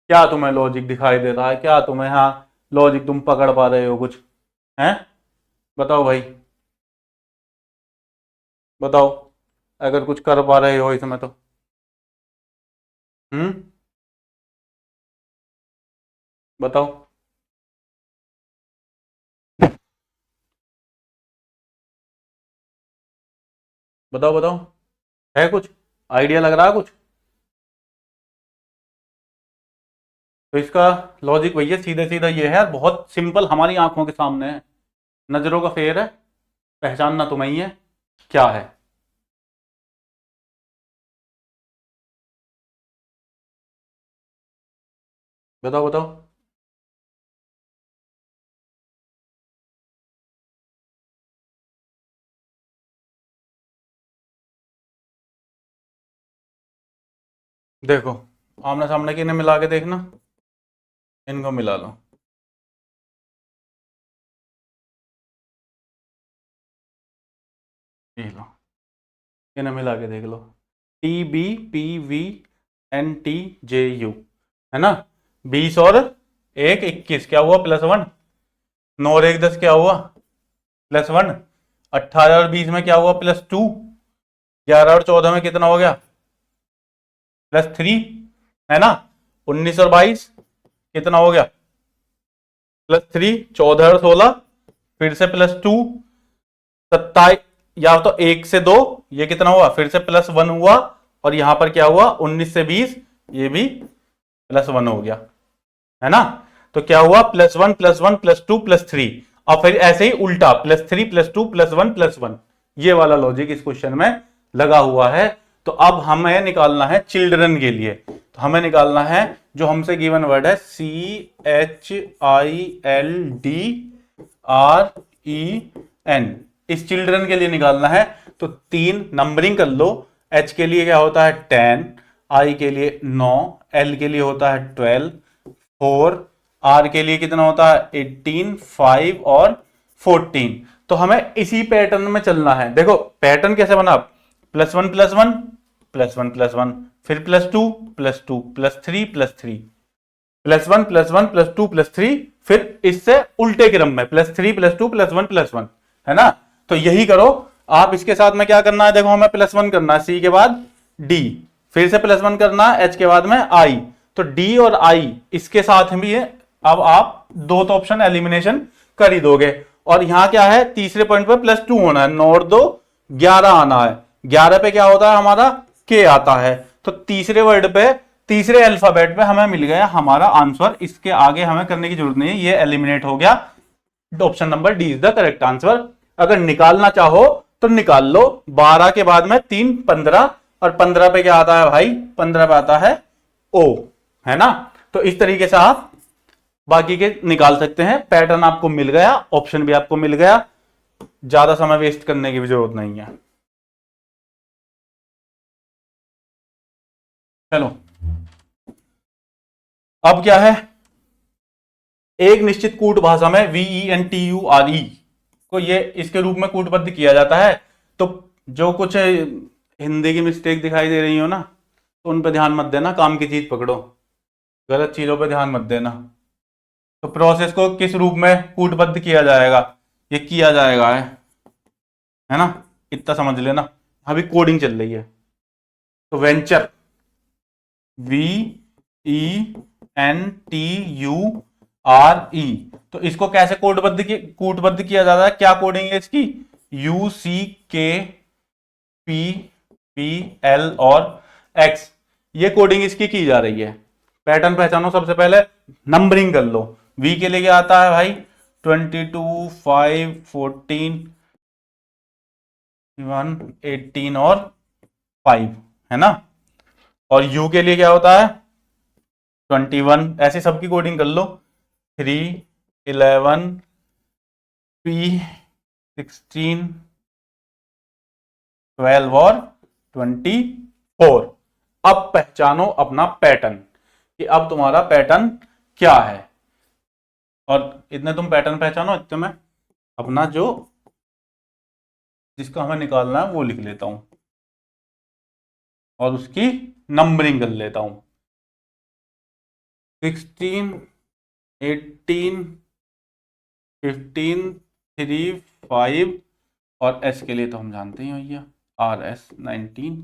क्या तुम्हें लॉजिक दिखाई दे रहा है, क्या तुम्हें, हाँ लॉजिक तुम पकड़ पा रहे हो कुछ, हैं, बताओ भाई, बताओ, अगर कुछ कर पा रहे हो इसमें तो। हम्म, बताओ। बताओ बताओ, है कुछ आइडिया लग रहा है कुछ? तो इसका लॉजिक भैया सीधे सीधा ये है, बहुत सिंपल, हमारी आंखों के सामने है, नजरों का फेर है, पहचानना तुम्हें ही है क्या है। बताओ बताओ। देखो, आमने सामने की इन्हें मिला के देखना, इनको मिला लो, ये लो, इन्हें मिला के देख लो, TB PV NTJU, है ना? 20 और 1 21 क्या हुआ? +1। 9 और 1 10 क्या हुआ? +1। 18 और 20 में क्या हुआ? +2। 11 और 14 में कितना हो गया? +3, है ना? 19 और 22 कितना हो गया? +3। 14 और 16 फिर से +2। 27, या तो 1 से 2, ये कितना हुआ? फिर से +1 हुआ। और यहां पर क्या हुआ? 19 से 20, ये भी +1 हो गया, है ना? तो क्या हुआ? +1 +1 +2 +3। और फिर ऐसे ही उल्टा, +3 +2 +1 +1। ये वाला लॉजिक इस क्वेश्चन में लगा हुआ है। तो अब हमें निकालना है चिल्ड्रन के लिए, तो हमें निकालना है जो हमसे गिवन वर्ड है CHILDREN, इस चिल्ड्रन के लिए निकालना है। तो 3 नंबरिंग कर लो। H के लिए क्या होता है? 10, I के लिए 9, L के लिए होता है 12, 4, R के लिए कितना होता है? 18, 5 और 14। तो हमें इसी पैटर्न में चलना है। देखो पैटर्न कैसे बना? +1 +1 +1 +1, फिर +2 +2 +3 +3, +1 +1 +2 +3, फिर इससे उल्टे क्रम में +3 +2 +1 +1, है ना? तो यही करो आप। इसके साथ में क्या करना है? देखो हमें +1 करना है, C के बाद D, फिर से +1 करना है, H के बाद में I। तो D और I इसके साथ भी है। अब आप दो तो ऑप्शन एलिमिनेशन कर ही दोगे। और यहां क्या है? तीसरे पॉइंट पे +2 होना है, 9 और 2 11 आना है। 11 पे क्या होता है हमारा? K आता है। तो तीसरे वर्ड पे, तीसरे अल्फाबेट पे हमें मिल गया हमारा आंसर। इसके आगे हमें करने की जरूरत नहीं है, ये एलिमिनेट हो गया। Option number D is the correct answer. अगर निकालना चाहो तो निकाल लो। 12 के बाद में 3 15, और 15 पे क्या आता है भाई? 15 पे आता है O, है ना? तो इस तरीके से आप बाकी के निकाल सकते हैं। पैटर्न आपको मिल गया, ऑप्शन भी आपको मिल गया, ज्यादा समय वेस्ट करने की भी जरूरत नहीं है। चलो, अब क्या है? एक निश्चित कूट भाषा में VENTURE को ये इसके रूप में कूटबद्ध किया जाता है। तो जो कुछ हिंदी की मिस्टेक दिखाई दे रही हो ना, तो उन पर ध्यान मत देना, काम की चीज पकड़ो, गलत चीजों पर ध्यान मत देना। तो प्रोसेस को किस रूप में कूटबद्ध किया जाएगा? ये किया जाएगा, है ना? इतना समझ लेना, अभी कोडिंग चल रही है। तो वेंचर, VENTURE, तो इसको कैसे कूटबद्ध किया जाता है? क्या कोडिंग है इसकी? UCKPPL और X, ये कोडिंग इसकी की जा रही है। पैटर्न पहचानो सबसे पहले, नंबरिंग कर लो। V के लिए क्या आता है भाई? 22, 5, 14, 1, 18 और 5, है ना? और U के लिए क्या होता है? 21, ऐसे सबकी कोडिंग कर लो। 3, 11, P16, 12 और 24। अब पहचानो अपना पैटर्न, कि अब तुम्हारा पैटर्न क्या है। और इतने तुम पैटर्न पहचानो, इतने में अपना जो जिसका हमें निकालना है वो लिख लेता हूं, और उसकी नंबरिंग कर लेता हूं। 16, 18, 15, 3, 5, और एस के लिए तो हम जानते ही भैया, RS 19,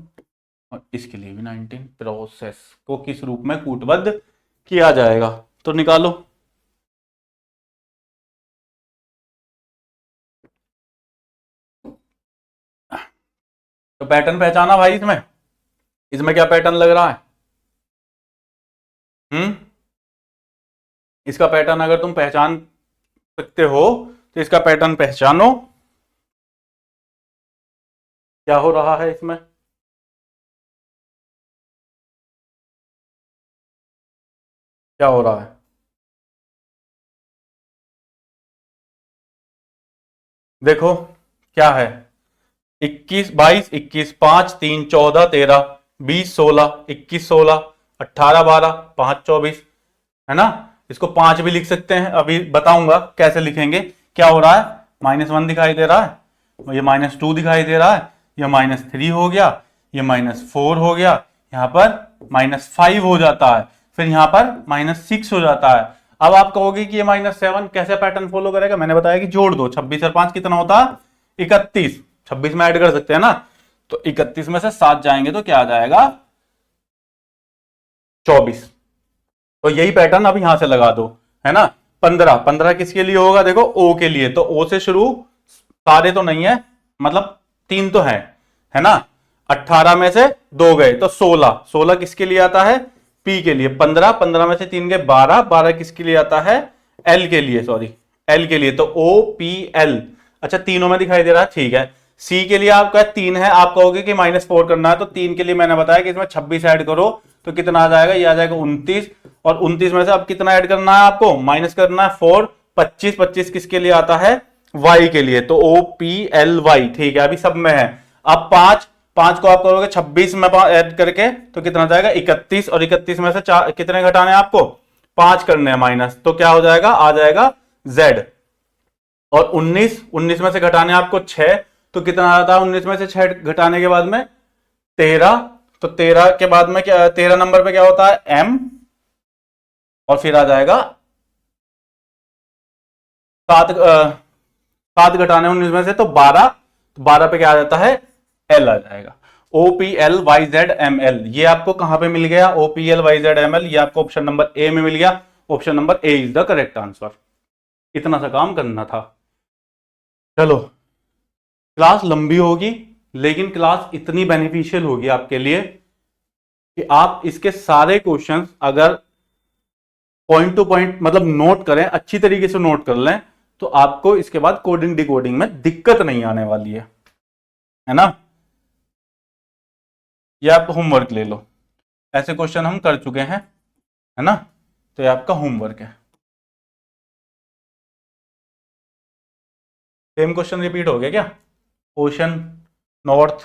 और इसके लिए भी 19। प्रोसेस को किस रूप में कूटबद्ध किया जाएगा? तो निकालो। तो पैटर्न पहचाना भाई इसमें, इसमें क्या पैटर्न लग रहा है? इसका पैटर्न अगर तुम पहचान सकते हो तो इसका पैटर्न पहचानो, क्या हो रहा है इसमें। क्या हो रहा है? देखो क्या है, 21 22 21 5 3 14 13 20 16 21 16 18 12 5 24, है ना। इसको 5 भी लिख सकते हैं, अभी बताऊंगा कैसे लिखेंगे। क्या हो रहा है, -1 दिखाई दे रहा है, ये -2 दिखाई दे रहा है, ये -3 हो गया, ये -4 हो गया, यहां पर -5 हो जाता है, फिर यहां पर -6 हो जाता है। अब आप कहोगे कि ये -7 कैसे पैटर्न फॉलो करेगा, मैंने बताया कि जोड़ दो, 26 और 5 कितना होता है, 31, 26 में ऐड कर सकते हैं ना, तो 31 में से 7 जाएंगे तो क्या आ जाएगा, 24। तो यही पैटर्न अब यहां से लगा दो, है ना। 15 15 किसके लिए होगा, देखो ओ के लिए, तो ओ से शुरू, सारे तो नहीं है, मतलब 3 तो है ना। 18 में से 2 गए तो 16, 16 किसके लिए आता है, पी के लिए। 15 15 में से 3 गए 12, 12 किसके लिए आता है, एल के लिए, सॉरी एल के लिए, तो ओ पी एल। अच्छा तीनों में दिखाई दे रहा है, ठीक है। सी के लिए आपका 3 है, आप कहोगे कि -4 करना है, तो 3 के लिए मैंने बताया कि इसमें 26 ऐड करो तो कितना आ जाएगा, ये आ जाएगा 29, और 29 में से अब कितना ऐड करना है आपको, माइनस करना है 4, 25, 25 किसके लिए आता है, वाई के लिए, तो ओ पी एल वाई, ठीक है, अभी सब में है। अब 5 5 को आप करोगे 26 में ऐड करके तो कितना जाएगा 31, और 31 में से कितने घटाने हैं आपको, 5 करने हैं माइनस, तो क्या हो जाएगा, आ जाएगा जेड। और 19 19 में से घटाने आपको 6, तो कितना आता है 19 में से 6 घटाने के बाद में 13, तो 13 के बाद में क्या, 13 नंबर पे क्या होता है एम, और फिर आ जाएगा 7, 7 घटाने 19 में से तो 12, तो 12 पे क्या आ जाता है, एल आ जाएगा, O P L Y Z M L. ये आपको कहां पे मिल गया, O P L Y Z M L, ये आपको ऑप्शन नंबर ए में मिल गया, option number A is the correct answer. इतना सा काम करना था। चलो क्लास लंबी होगी, लेकिन क्लास इतनी बेनिफिशियल होगी आपके लिए कि आप इसके सारे क्वेश्चंस अगर पॉइंट टू पॉइंट मतलब नोट करें, अच्छी तरीके से नोट कर लें, तो आपको इसके बाद कोडिंग डिकोडिंग में दिक्कत नहीं आने वाली है ना। ये आप होमवर्क ले लो, ऐसे क्वेश्चन हम कर चुके हैं, है ना, तो ये आपका होमवर्क है। सेम क्वेश्चन रिपीट हो गया क्या, ओशन नॉर्थ,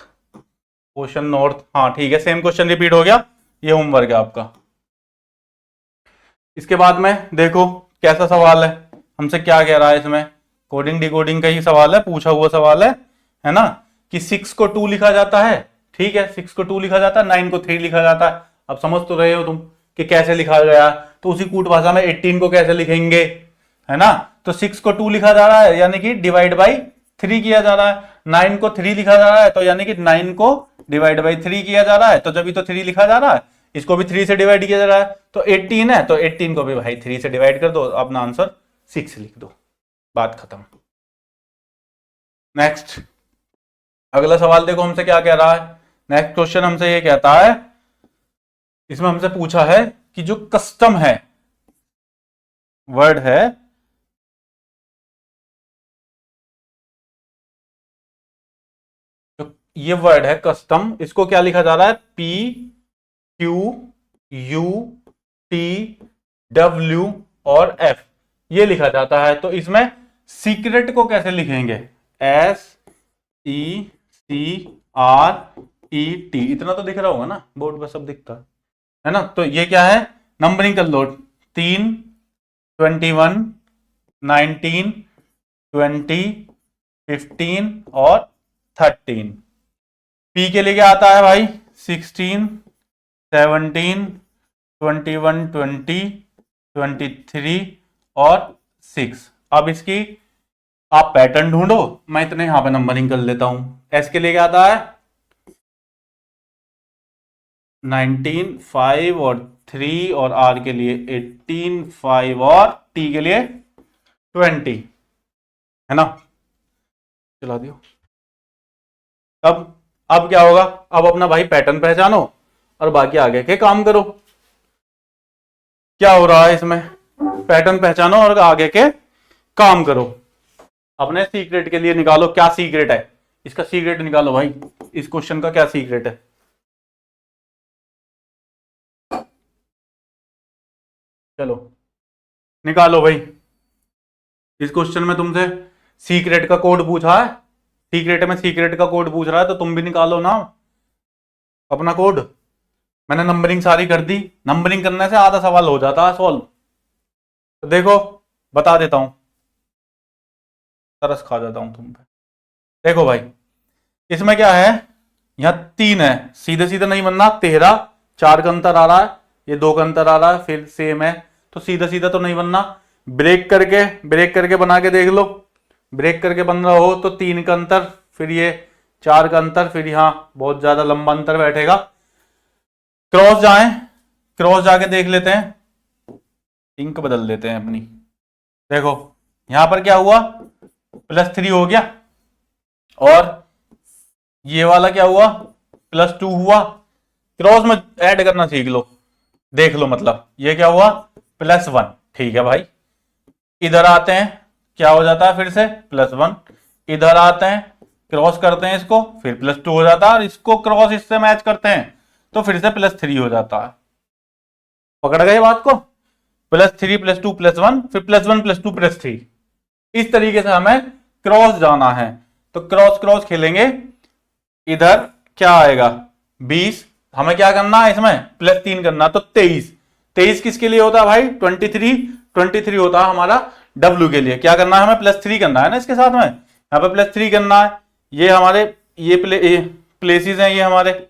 ओशन नॉर्थ, हाँ ठीक है, सेम क्वेश्चन रिपीट हो गया, ये होमवर्क है आपका। इसके बाद में देखो कैसा सवाल है, हमसे क्या कह रहा है, इसमें कोडिंग डिकोडिंग का ही सवाल है, पूछा हुआ सवाल है ना, कि 6 को 2 लिखा जाता है, ठीक है, 6 को 2 लिखा जाता है, 9 को 3 लिखा जाता है। अब समझ तो रहे हो तुम कि कैसे लिखा गया, तो उसी कूट भाषा में 18 को कैसे लिखेंगे, है ना। तो 6 को 2 लिखा जा रहा है, यानी कि डिवाइड बाई 3 किया जा रहा है, 9 को 3 लिखा जा रहा है, तो यानी कि 9 को डिवाइड बाई 3 किया जा रहा है, तो जब तो 3 लिखा जा रहा है, इसको भी 3 से डिवाइड किया जा रहा है, तो 18 है, तो 18 को भी भाई 3 से डिवाइड कर दो, अपना आंसर 6 लिख दो, बात खत्म। नेक्स्ट अगला सवाल देखो हमसे क्या कह रहा है, नेक्स्ट क्वेश्चन हमसे ये कहता है, इसमें हमसे पूछा है कि जो कस्टम है वर्ड है, तो ये वर्ड है कस्टम, इसको क्या लिखा जा रहा है, P Q U T W और एफ, ये लिखा जाता है। तो इसमें सीक्रेट को कैसे लिखेंगे, S E C R E T, इतना तो दिख रहा होगा ना, बोर्ड पर सब दिखता है ना। तो ये क्या है, नंबरिंग कर लो, 3 21 19 20 15 और 13। पी के लिए क्या आता है भाई, 16 17 21 20 23 और 6। अब इसकी आप पैटर्न ढूंढो, मैं इतने यहां पे नंबरिंग कर लेता हूं। एस के लिए क्या आता है 19 5 और 3, और आर के लिए 18 5 और टी के लिए 20, है ना, चला दियो। अब अब क्या होगा, अब अपना भाई पैटर्न पहचानो और बाकी आगे के काम करो। क्या हो रहा है इसमें, पैटर्न पहचानो और आगे के काम करो। अपने सीक्रेट के लिए निकालो, क्या सीक्रेट है इसका, सीक्रेट निकालो भाई, इस क्वेश्चन का क्या सीक्रेट है। चलो निकालो भाई, इस क्वेश्चन में तुमसे सीक्रेट का कोड पूछा है, सीक्रेट में सीक्रेट का कोड पूछ रहा है, तो तुम भी निकालो ना अपना कोड। मैंने नंबरिंग सारी कर दी, नंबरिंग करने से आधा सवाल हो जाता है सॉल्व। तो देखो बता देता हूं, तरस खा जाता हूं तुम पे। देखो भाई इसमें क्या है, यहां 3 है, सीधे सीधे नहीं बनना, 13 4 का अंतर आ रहा है, ये 2 का अंतर आ रहा है, फिर सेम है, तो सीधा सीधा तो नहीं बनना, ब्रेक करके बना के देख लो। ब्रेक करके बन रहा हो तो 3 का अंतर, फिर ये 4 का अंतर, फिर यहां बहुत ज्यादा लंबा अंतर बैठेगा। क्रॉस जाएं, क्रॉस जाके देख लेते हैं, इंक बदल देते हैं अपनी। देखो यहां पर क्या हुआ, +3 हो गया, और ये वाला क्या हुआ, +2 हुआ। क्रॉस में ऐड करना सीख लो, देख लो, मतलब ये क्या हुआ, +1। ठीक है भाई, इधर आते हैं, क्या हो जाता है फिर से +1, इधर आते हैं, क्रॉस करते हैं इसको, फिर +2 हो जाता है, और इसको क्रॉस इससे मैच करते हैं तो फिर से +3 हो जाता है। पकड़ गए बात को, +3 +2 +1, फिर +1 +2 +3, इस तरीके से हमें क्रॉस जाना है। तो क्रॉस क्रॉस खेलेंगे, इधर क्या आएगा 20, हमें क्या करना है इसमें +3 करना, तो 23। 23 किसके लिए होता है भाई, 23 होता है हमारा W के लिए। क्या करना है हमें, +3 करना है ना इसके साथ में, यहां पे +3 करना है। ये हमारे ये प्लेसेस हैं, ये हमारे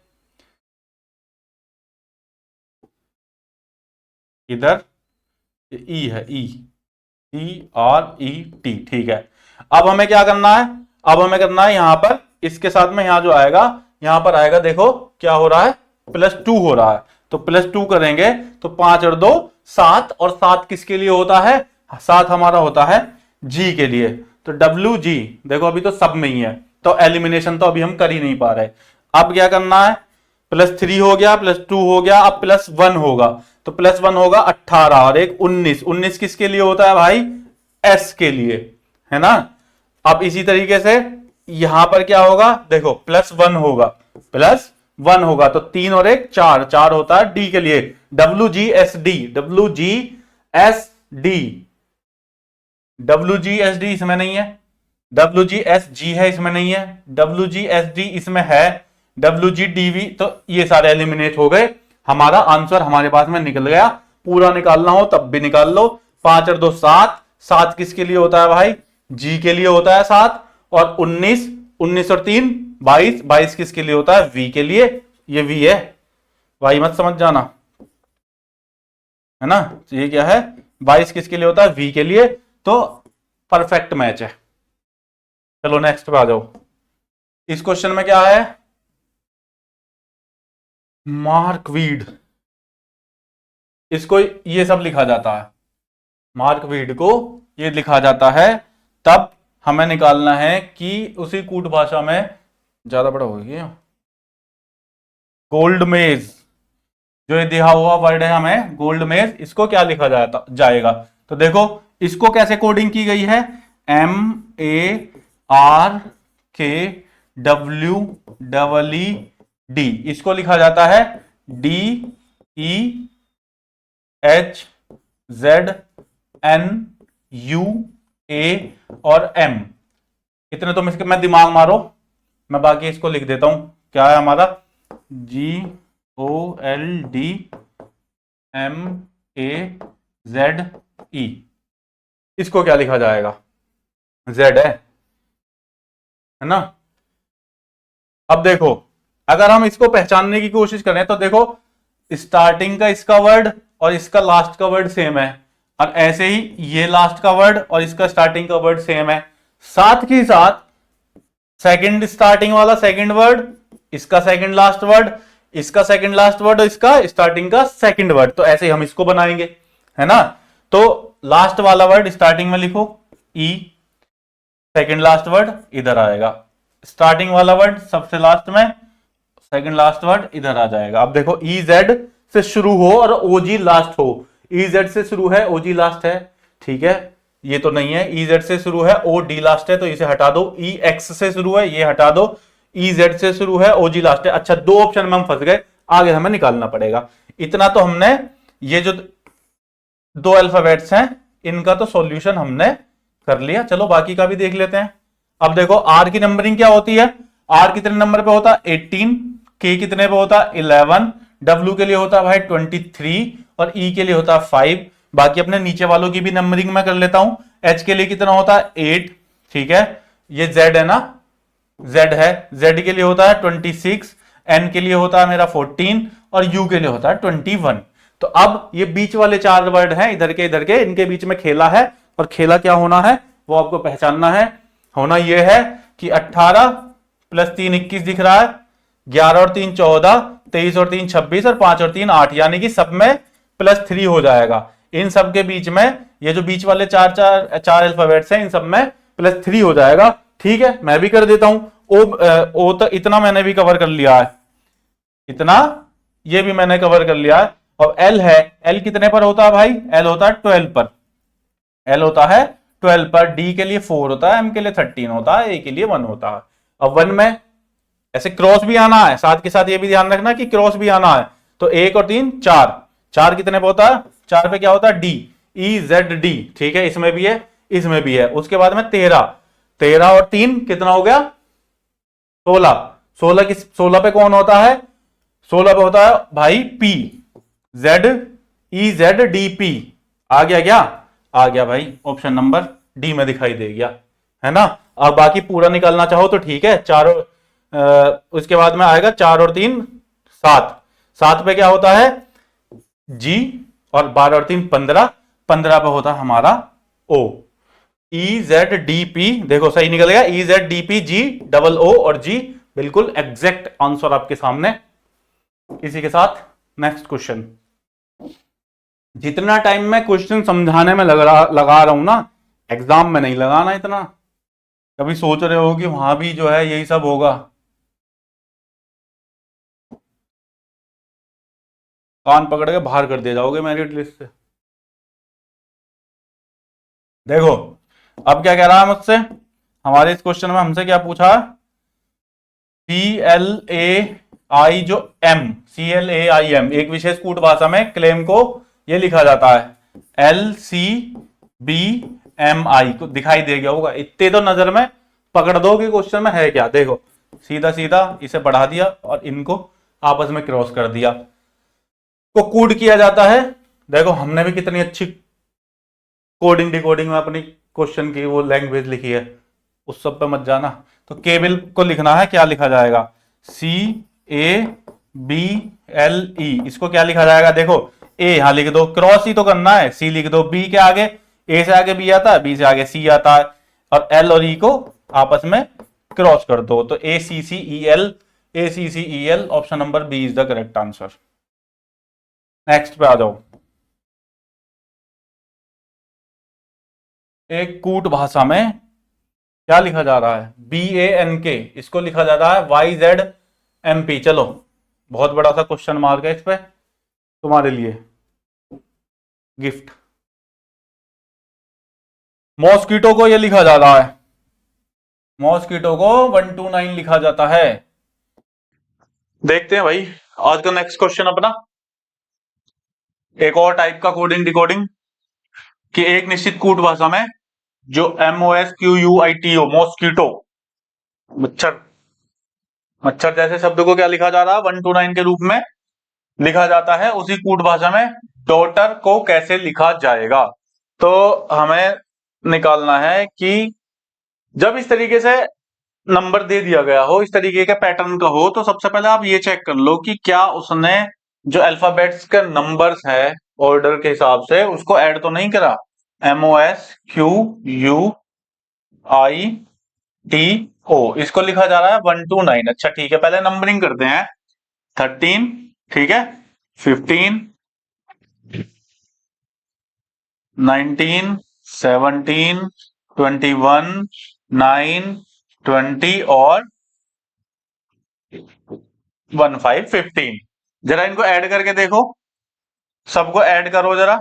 इधर ई है, ERET, ठीक है। अब हमें क्या करना है, अब हमें करना है यहां पर इसके साथ में, यहां जो आएगा, यहां पर आएगा, देखो क्या हो रहा है, +2 हो रहा है, तो +2 करेंगे तो 5 और 2 7, और 7 किसके लिए होता है, 7 हमारा होता है G के लिए। तो WG, देखो अभी तो सब में ही है, तो एलिमिनेशन तो अभी हम कर ही नहीं पा रहे। अब क्या करना है, +3 हो गया, +2 हो गया, अब +1 होगा, तो +1 होगा 18 और एक 19। 19 किसके लिए होता है भाई, S के लिए, है ना। अब इसी तरीके से यहां पर क्या होगा, देखो +1 होगा, +1 होगा, तो 3 और एक 4, 4 होता है D के लिए, WGSD, WGSD, WGSD इसमें नहीं है, WGSG है इसमें नहीं है, WGSD इसमें है, WGDV, तो ये सारे एलिमिनेट हो गए। हमारा आंसर हमारे पास में निकल गया। पूरा निकालना हो तब भी निकाल लो, 5 और 2 7, 7 किसके लिए होता है भाई, G के लिए होता है 7, और 19, 19 और 3 22, 22 किसके लिए होता है, V के लिए, ये V है भाई, मत समझ जाना, है ना। तो ये क्या है, 22 किसके लिए होता है, V के लिए, तो परफेक्ट मैच है। चलो नेक्स्ट पे आ जाओ। इस क्वेश्चन में क्या है, मार्कवीड, इसको ये सब लिखा जाता है, मार्कवीड को ये लिखा जाता है, तब हमें निकालना है कि उसी कूट भाषा में, ज्यादा बड़ा हो गया, गोल्ड मेज, जो ये दिया हुआ वर्ड है हमें गोल्ड मेज, इसको क्या लिखा जाएगा। तो देखो इसको कैसे कोडिंग की गई है, MARKWEED, इसको लिखा जाता है DEHZNUA और M। इतने तो इसके मैं दिमाग मारो, मैं बाकी इसको लिख देता हूं। क्या है हमारा, GOLDMAZE, इसको क्या लिखा जाएगा, Z है ना। अब देखो अगर हम इसको पहचानने की कोशिश करें तो देखो स्टार्टिंग का इसका वर्ड और इसका लास्ट का वर्ड सेम है, और ऐसे ही ये लास्ट का वर्ड और इसका स्टार्टिंग का वर्ड सेम है, साथ ही साथ सेकंड स्टार्टिंग वाला सेकंड वर्ड, इसका सेकंड लास्ट वर्ड, इसका सेकंड लास्ट वर्ड, और इसका स्टार्टिंग का सेकंड वर्ड, तो ऐसे ही हम इसको बनाएंगे, है ना। तो लास्ट वाला वर्ड स्टार्टिंग में लिखो E, सेकंड लास्ट वर्ड इधर आएगा, स्टार्टिंग वाला वर्ड सबसे लास्ट में, सेकंड लास्ट वर्ड इधर आ जाएगा। अब देखो ई जेड से शुरू हो और ओजी लास्ट हो। ई जेड से शुरू है, ओजी लास्ट है, ठीक है, ये तो नहीं है। ई जेड से शुरू है, ओ डी लास्ट है, तो इसे हटा दो। ई एक्स से शुरू है, ये हटा दो। ई जेड से शुरू है, ओजी लास्ट है। अच्छा, दो ऑप्शन में हम फंस गए, आगे हमें निकालना पड़ेगा। इतना तो हमने, ये जो दो अल्फाबेट्स हैं इनका तो सॉल्यूशन हमने कर लिया। चलो बाकी का भी देख लेते हैं। अब देखो आर की नंबरिंग क्या होती है। आर कितने नंबर पे होता है 18, के कितने पे होता है 11, डब्ल्यू के लिए होता है भाई 23 और ई के लिए होता है 5। बाकी अपने नीचे वालों की भी नंबरिंग मैं कर लेता हूं। एच के लिए कितना होता है 8, ठीक है। ये जेड है ना, जेड है, जेड के लिए होता है 26, एन के लिए होता है मेरा 14 और यू के लिए होता है 21। तो अब ये बीच वाले चार वर्ड हैं इधर के, इनके बीच में खेला है, और खेला क्या होना है वो आपको पहचानना है। होना यह है कि 18 प्लस 3 21 दिख रहा है, 11 और 3 14, 23 और 3 26 और 5 और 3 8, यानी कि सब में +3 हो जाएगा। इन सब के बीच में ये जो बीच वाले चार अल्फाबेट्स हैं इन सब में +3 हो जाएगा। ठीक है, मैं भी कर देता हूं। ओ तो इतना मैंने भी कवर कर लिया है, इतना ये भी मैंने कवर कर लिया है। और एल है, एल कितने पर होता है भाई, एल होता है 12 पर, एल होता है 12 पर। डी के लिए 4 होता है, एम के लिए 13 होता है, ए के लिए 1 होता है। अब 1 में ऐसे क्रॉस भी आना है, साथ के साथ ये भी ध्यान रखना कि क्रॉस भी आना है। तो 1 और 3 4, 4 कितने पे होता है, 4 पे क्या होता है डी, ई जेड डी, ठीक है, इसमें भी है इसमें भी है। उसके बाद में 13, 13 और 3 कितना हो गया 16, 16 किस 16 पे कौन होता है, 16 पे होता है भाई P, Z E Z D P. आ गया क्या, आ गया भाई, ऑप्शन नंबर डी में दिखाई दे गया, है ना। अब बाकी पूरा निकालना चाहो तो ठीक है, चारों उसके बाद में आएगा 4 और 3 7, 7 पे क्या होता है जी, और 12 और 3 15, 15 पे होता है हमारा O. E Z D P, देखो सही निकल गया, E Z D P G double O और जी, बिल्कुल एग्जैक्ट आंसर आपके सामने। इसी के साथ नेक्स्ट क्वेश्चन। जितना टाइम मैं क्वेश्चन समझाने में लगा रहा हूं ना, एग्जाम में नहीं लगाना इतना। कभी सोच रहे हो कि वहां भी जो है यही सब होगा, कान पकड़ के बाहर कर दिए जाओगे मेरिट लिस्ट से। देखो अब क्या कह रहा है मुझसे, हमारे इस क्वेश्चन में हमसे क्या पूछा, CLAI जो M, CLAIM एक विशेष कूट भाषा में क्लेम को ये लिखा जाता है LCBMI, को दिखाई दे गया होगा, इतने तो नजर में पकड़ दो कि क्वेश्चन में है क्या। देखो सीधा सीधा इसे बढ़ा दिया और इनको आपस में क्रॉस कर दिया, को कूड किया जाता है। देखो हमने भी कितनी अच्छी कोडिंग डिकोडिंग में अपनी क्वेश्चन की वो लैंग्वेज लिखी है, उस सब पे मत जाना। तो केबल को लिखना है, क्या लिखा जाएगा CABLE, इसको क्या लिखा जाएगा, देखो ए यहां लिख दो, क्रॉस ही तो करना है, सी लिख दो, बी के आगे ए से आगे बी आता है, बी से आगे सी आता है, और एल और ई को आपस में क्रॉस कर दो, तो ACCEL, ACCEL, option number B is the correct answer. Next पे आ जाओ। एक कूट भाषा में क्या लिखा जा रहा है, BANK, इसको लिखा जा रहा है YZMP। चलो बहुत बड़ा सा क्वेश्चन मार्क है इस पे, तुम्हारे लिए गिफ्ट। मॉस्किटो को ये लिखा जा रहा है, मॉस्किटो को 129 लिखा जाता है। देखते हैं भाई आज का नेक्स्ट क्वेश्चन अपना, एक और टाइप का कोडिंग डिकोडिंग, कि एक निश्चित कूट भाषा में जो MOSQUITO, मॉस्किटो, मच्छर, मच्छर जैसे शब्द को क्या लिखा जा रहा है 129 के रूप में लिखा जाता है, उसी कूट भाषा में डॉटर को कैसे लिखा जाएगा। तो हमें निकालना है कि जब इस तरीके से नंबर दे दिया गया हो, इस तरीके का पैटर्न का हो, तो सबसे पहले आप ये चेक कर लो कि क्या उसने जो अल्फाबेट्स के नंबर्स है ऑर्डर के हिसाब से उसको ऐड तो नहीं करा। MOSQUITO, इसको लिखा जा रहा है 129। अच्छा ठीक है, पहले नंबरिंग करते हैं। 13, ठीक है, 15, 19, 17, 21, 9, 20 और 1515। जरा इनको ऐड करके देखो, सबको ऐड करो, जरा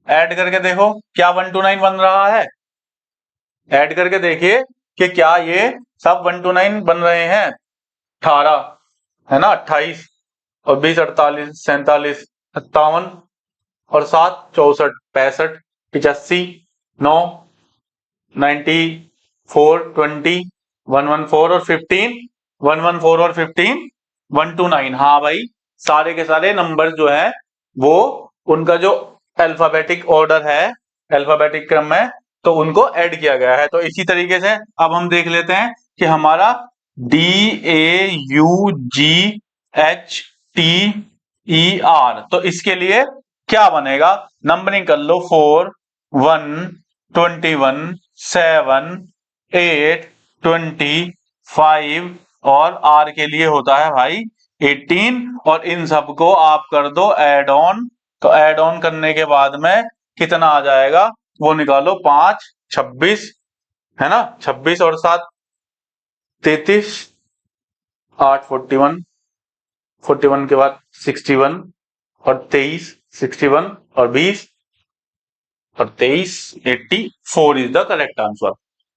ऐड करके देखो क्या 129 बन रहा है। ऐड करके देखिए कि क्या ये सब 129 बन रहे हैं। 18 है ना, 28 और 20 48 47 57 और 7 64 65 85 9 94 20 114 और 15 114 और 15 129। हाँ भाई, सारे के सारे नंबर जो है वो उनका जो अल्फाबेटिक ऑर्डर है, अल्फाबेटिक क्रम है, तो उनको ऐड किया गया है। तो इसी तरीके से अब हम देख लेते हैं कि हमारा DAUGHTER, तो इसके लिए क्या बनेगा। नंबरिंग कर लो, 4 1 21 7 8 20 5 और R के लिए होता है भाई 18। और इन सबको आप कर दो एड ऑन, तो एड ऑन करने के बाद में कितना आ जाएगा वो निकालो। 5 26 है ना, 26 और 7 33, 8 41, 41 के बाद 61 और 23 61 और 20 और 23 84 इज द करेक्ट आंसर।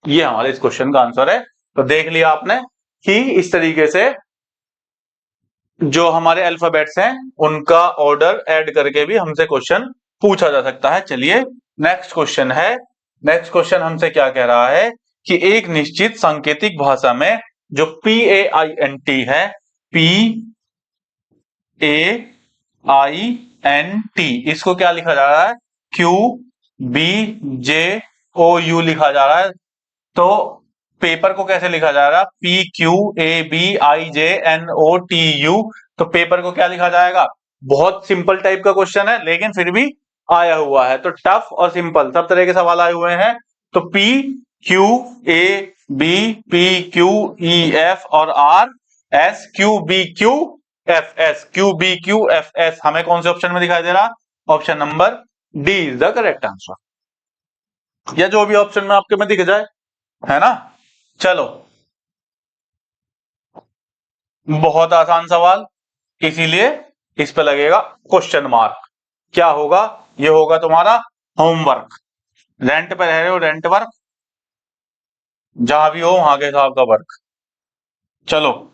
ये हमारे इस क्वेश्चन का आंसर है। तो देख लिया आपने कि इस तरीके से जो हमारे अल्फाबेट्स हैं उनका ऑर्डर ऐड करके भी हमसे क्वेश्चन पूछा जा सकता है। चलिए नेक्स्ट क्वेश्चन है। नेक्स्ट क्वेश्चन हमसे क्या कह रहा है कि एक निश्चित सांकेतिक भाषा में जो PAINT है, PAINT, इसको क्या लिखा जा रहा है, QBJOU लिखा जा रहा है। तो पेपर को कैसे लिखा जा रहा है, PQABIJNOTU। तो पेपर को क्या लिखा जाएगा। बहुत सिंपल टाइप का क्वेश्चन है लेकिन फिर भी आया हुआ है, तो टफ और सिंपल सब तरह के सवाल आए हुए हैं। तो PQABPQEF और RSQBQFS हमें कौन से ऑप्शन में दिखाई दे रहा, option number D is the correct answer, या जो भी ऑप्शन में आपके में दिख जाए, है ना। चलो, बहुत आसान सवाल, इसीलिए इस पे लगेगा क्वेश्चन मार्क। क्या होगा, ये होगा तुम्हारा होमवर्क। रेंट पे रह रहे हो, रेंट वर्क, जहां भी हो वहां के हिसाब का वर्क। चलो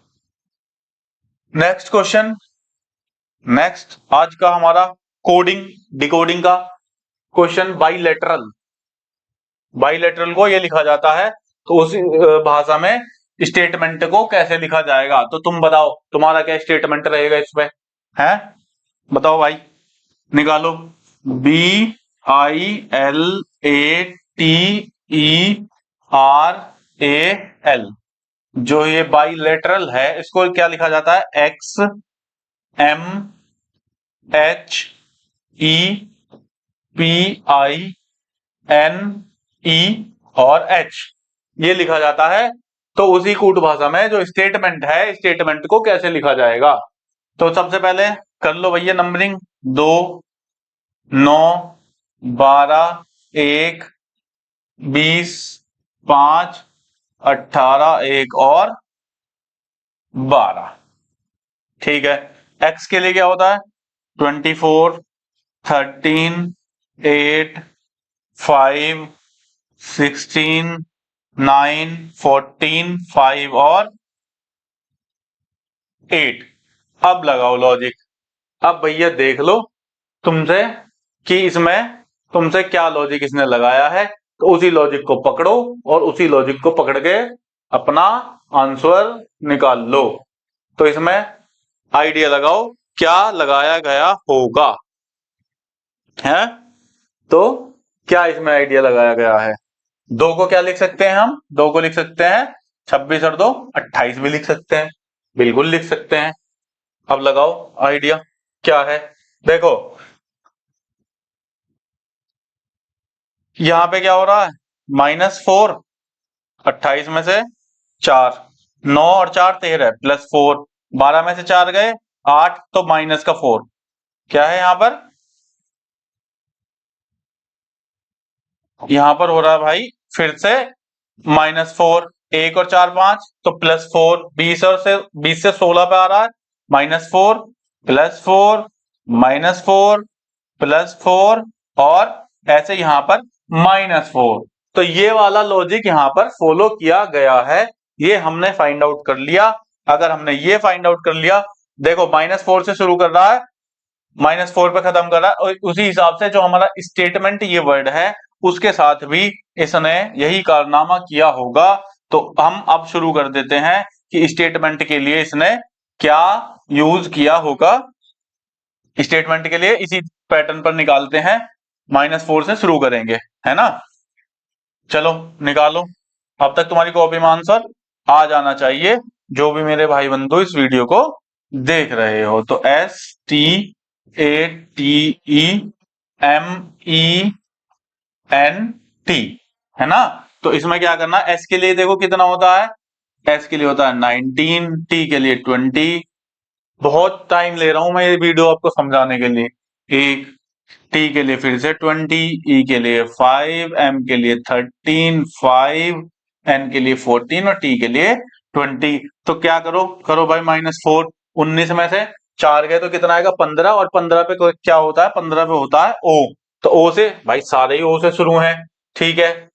नेक्स्ट क्वेश्चन। नेक्स्ट आज का हमारा कोडिंग डिकोडिंग का क्वेश्चन। बाइलेटरल, बाइलेटरल को ये लिखा जाता है, तो उस भाषा में स्टेटमेंट को कैसे लिखा जाएगा। तो तुम बताओ तुम्हारा क्या स्टेटमेंट रहेगा इसमें, है बताओ भाई, निकालो। BILATERAL, जो ये बाइलेटरल है इसको क्या लिखा जाता है, XMHEPINE और H ये लिखा जाता है। तो उसी कूट भाषा में जो स्टेटमेंट है, स्टेटमेंट को कैसे लिखा जाएगा। तो सबसे पहले कर लो भैया नंबरिंग, 2 9 12 1 20 5 18 1 और 12। ठीक है, एक्स के लिए क्या होता है, 24 13 8 5 16 9 14 5 और 8। अब लगाओ लॉजिक। अब भैया देख लो तुमसे कि इसमें तुमसे क्या लॉजिक इसने लगाया है, तो उसी लॉजिक को पकड़ो और उसी लॉजिक को पकड़ के अपना आंसर निकाल लो। तो इसमें आइडिया लगाओ क्या लगाया गया होगा, है तो क्या इसमें आइडिया लगाया गया है। 2 को क्या लिख सकते हैं हम, 2 को लिख सकते हैं 26 और 2 28 भी लिख सकते हैं, बिल्कुल लिख सकते हैं। अब लगाओ आइडिया क्या है। देखो यहां पे क्या हो रहा है, -4, 28 में से 4, 9 और 4 13 +4, 12 में से 4 गए 8, तो माइनस का 4 क्या है यहां पर, यहां पर हो रहा है भाई फिर से -4, 1 और 4 5, तो +4, 20 से 16 पे आ रहा है, -4 +4 -4 +4 और ऐसे यहां पर -4। तो ये वाला लॉजिक यहां पर फॉलो किया गया है, ये हमने फाइंड आउट कर लिया। अगर हमने ये फाइंड आउट कर लिया, देखो -4 से शुरू कर रहा है, -4 पे खत्म कर रहा है, और उसी हिसाब से जो हमारा स्टेटमेंट ये वर्ड है उसके साथ भी इसने यही कारनामा किया होगा। तो हम अब शुरू कर देते हैं कि स्टेटमेंट के लिए इसने क्या यूज किया होगा। स्टेटमेंट के लिए इसी पैटर्न पर निकालते हैं, -4 से शुरू करेंगे, है ना। चलो निकालो। अब तक तुम्हारी कॉपी में आंसर आ जाना चाहिए, जो भी मेरे भाई बंधु इस वीडियो को देख रहे हो। तो STATEMENT है ना। तो इसमें क्या करना, एस के लिए देखो कितना होता है, एस के लिए होता है 19, टी के लिए 20। बहुत टाइम ले रहा हूं मैं ये वीडियो आपको समझाने के लिए। एक, टी के लिए फिर से 20, ई के लिए 5, एम के लिए 13, 5, एन के लिए 14 और टी के लिए 20। तो क्या करो, करो भाई -4, 19 में से 4 गए तो कितना आएगा 15, और 15 पे क्या होता है, 15 पे होता है ओ। तो ओ से भाई सारे ही ओ से शुरू हैं, ठीक है।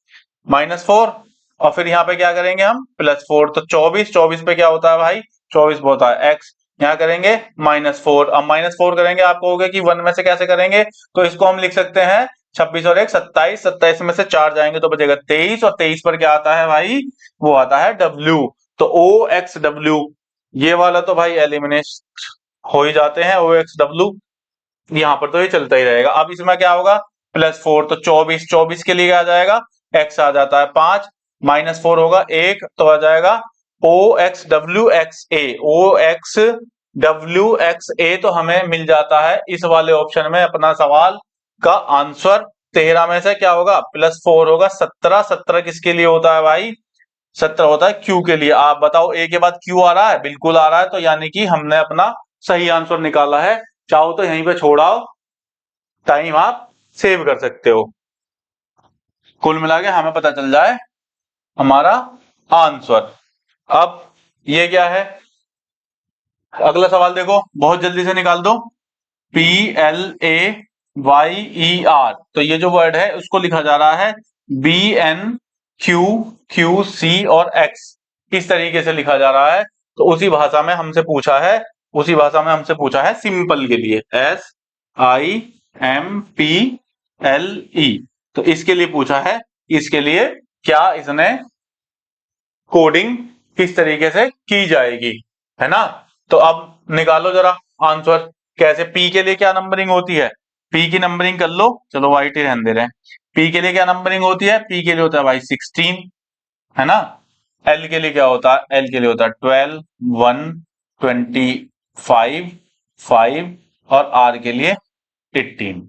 -4 और फिर यहाँ पे क्या करेंगे हम, +4, तो 24, 24 पे क्या होता है भाई, 24 पे होता है एक्स। यहाँ करेंगे -4, अब -4 करेंगे, आप कहोगे कि 1 में से कैसे करेंगे, तो इसको हम लिख सकते हैं 26 और 1 27, 27 में से 4 जाएंगे तो बचेगा 23, और 23 पर क्या आता है भाई, वो आता है W। तो OXW ये वाला तो भाई एलिमिनेट हो ही जाते हैं, OXW यहाँ पर तो ये चलता ही रहेगा। अब इसमें क्या होगा, +4, तो 24, 24 के लिए क्या आ जाएगा, x आ जाता है 5, -4 होगा 1, तो आ जाएगा OXWXA। OXWXA तो हमें मिल जाता है इस वाले ऑप्शन में। अपना सवाल का आंसर 13 में से क्या होगा, +4 होगा 17। 17 किसके लिए होता है भाई, 17 होता है Q के लिए। आप बताओ A के बाद Q आ रहा है, बिल्कुल आ रहा है, तो यानी कि हमने अपना सही आंसर निकाला है। चाहो तो यहीं पे छोड़ाओ, टाइम आप सेव कर सकते हो। कुल मिला के हमें पता चल जाए हमारा आंसर। अब ये क्या है, अगला सवाल देखो, बहुत जल्दी से निकाल दो। PLAYER, तो ये जो वर्ड है उसको लिखा जा रहा है BNQQC और X, इस तरीके से लिखा जा रहा है। तो उसी भाषा में हमसे पूछा है, उसी भाषा में हमसे पूछा है सिंपल के लिए, SIMPLE। तो इसके लिए पूछा है, इसके लिए क्या इसने कोडिंग किस तरीके से की जाएगी, है ना। तो अब निकालो जरा आंसर, कैसे। पी के लिए क्या नंबरिंग होती है, पी की नंबरिंग कर लो, चलो वाइट ही रहने दे रहे हैं। पी के लिए क्या नंबरिंग होती है, पी के लिए होता है भाई 16, है ना। एल के लिए क्या होता है, एल के लिए होता है 12, 1, 25, 5 और आर के लिए 18।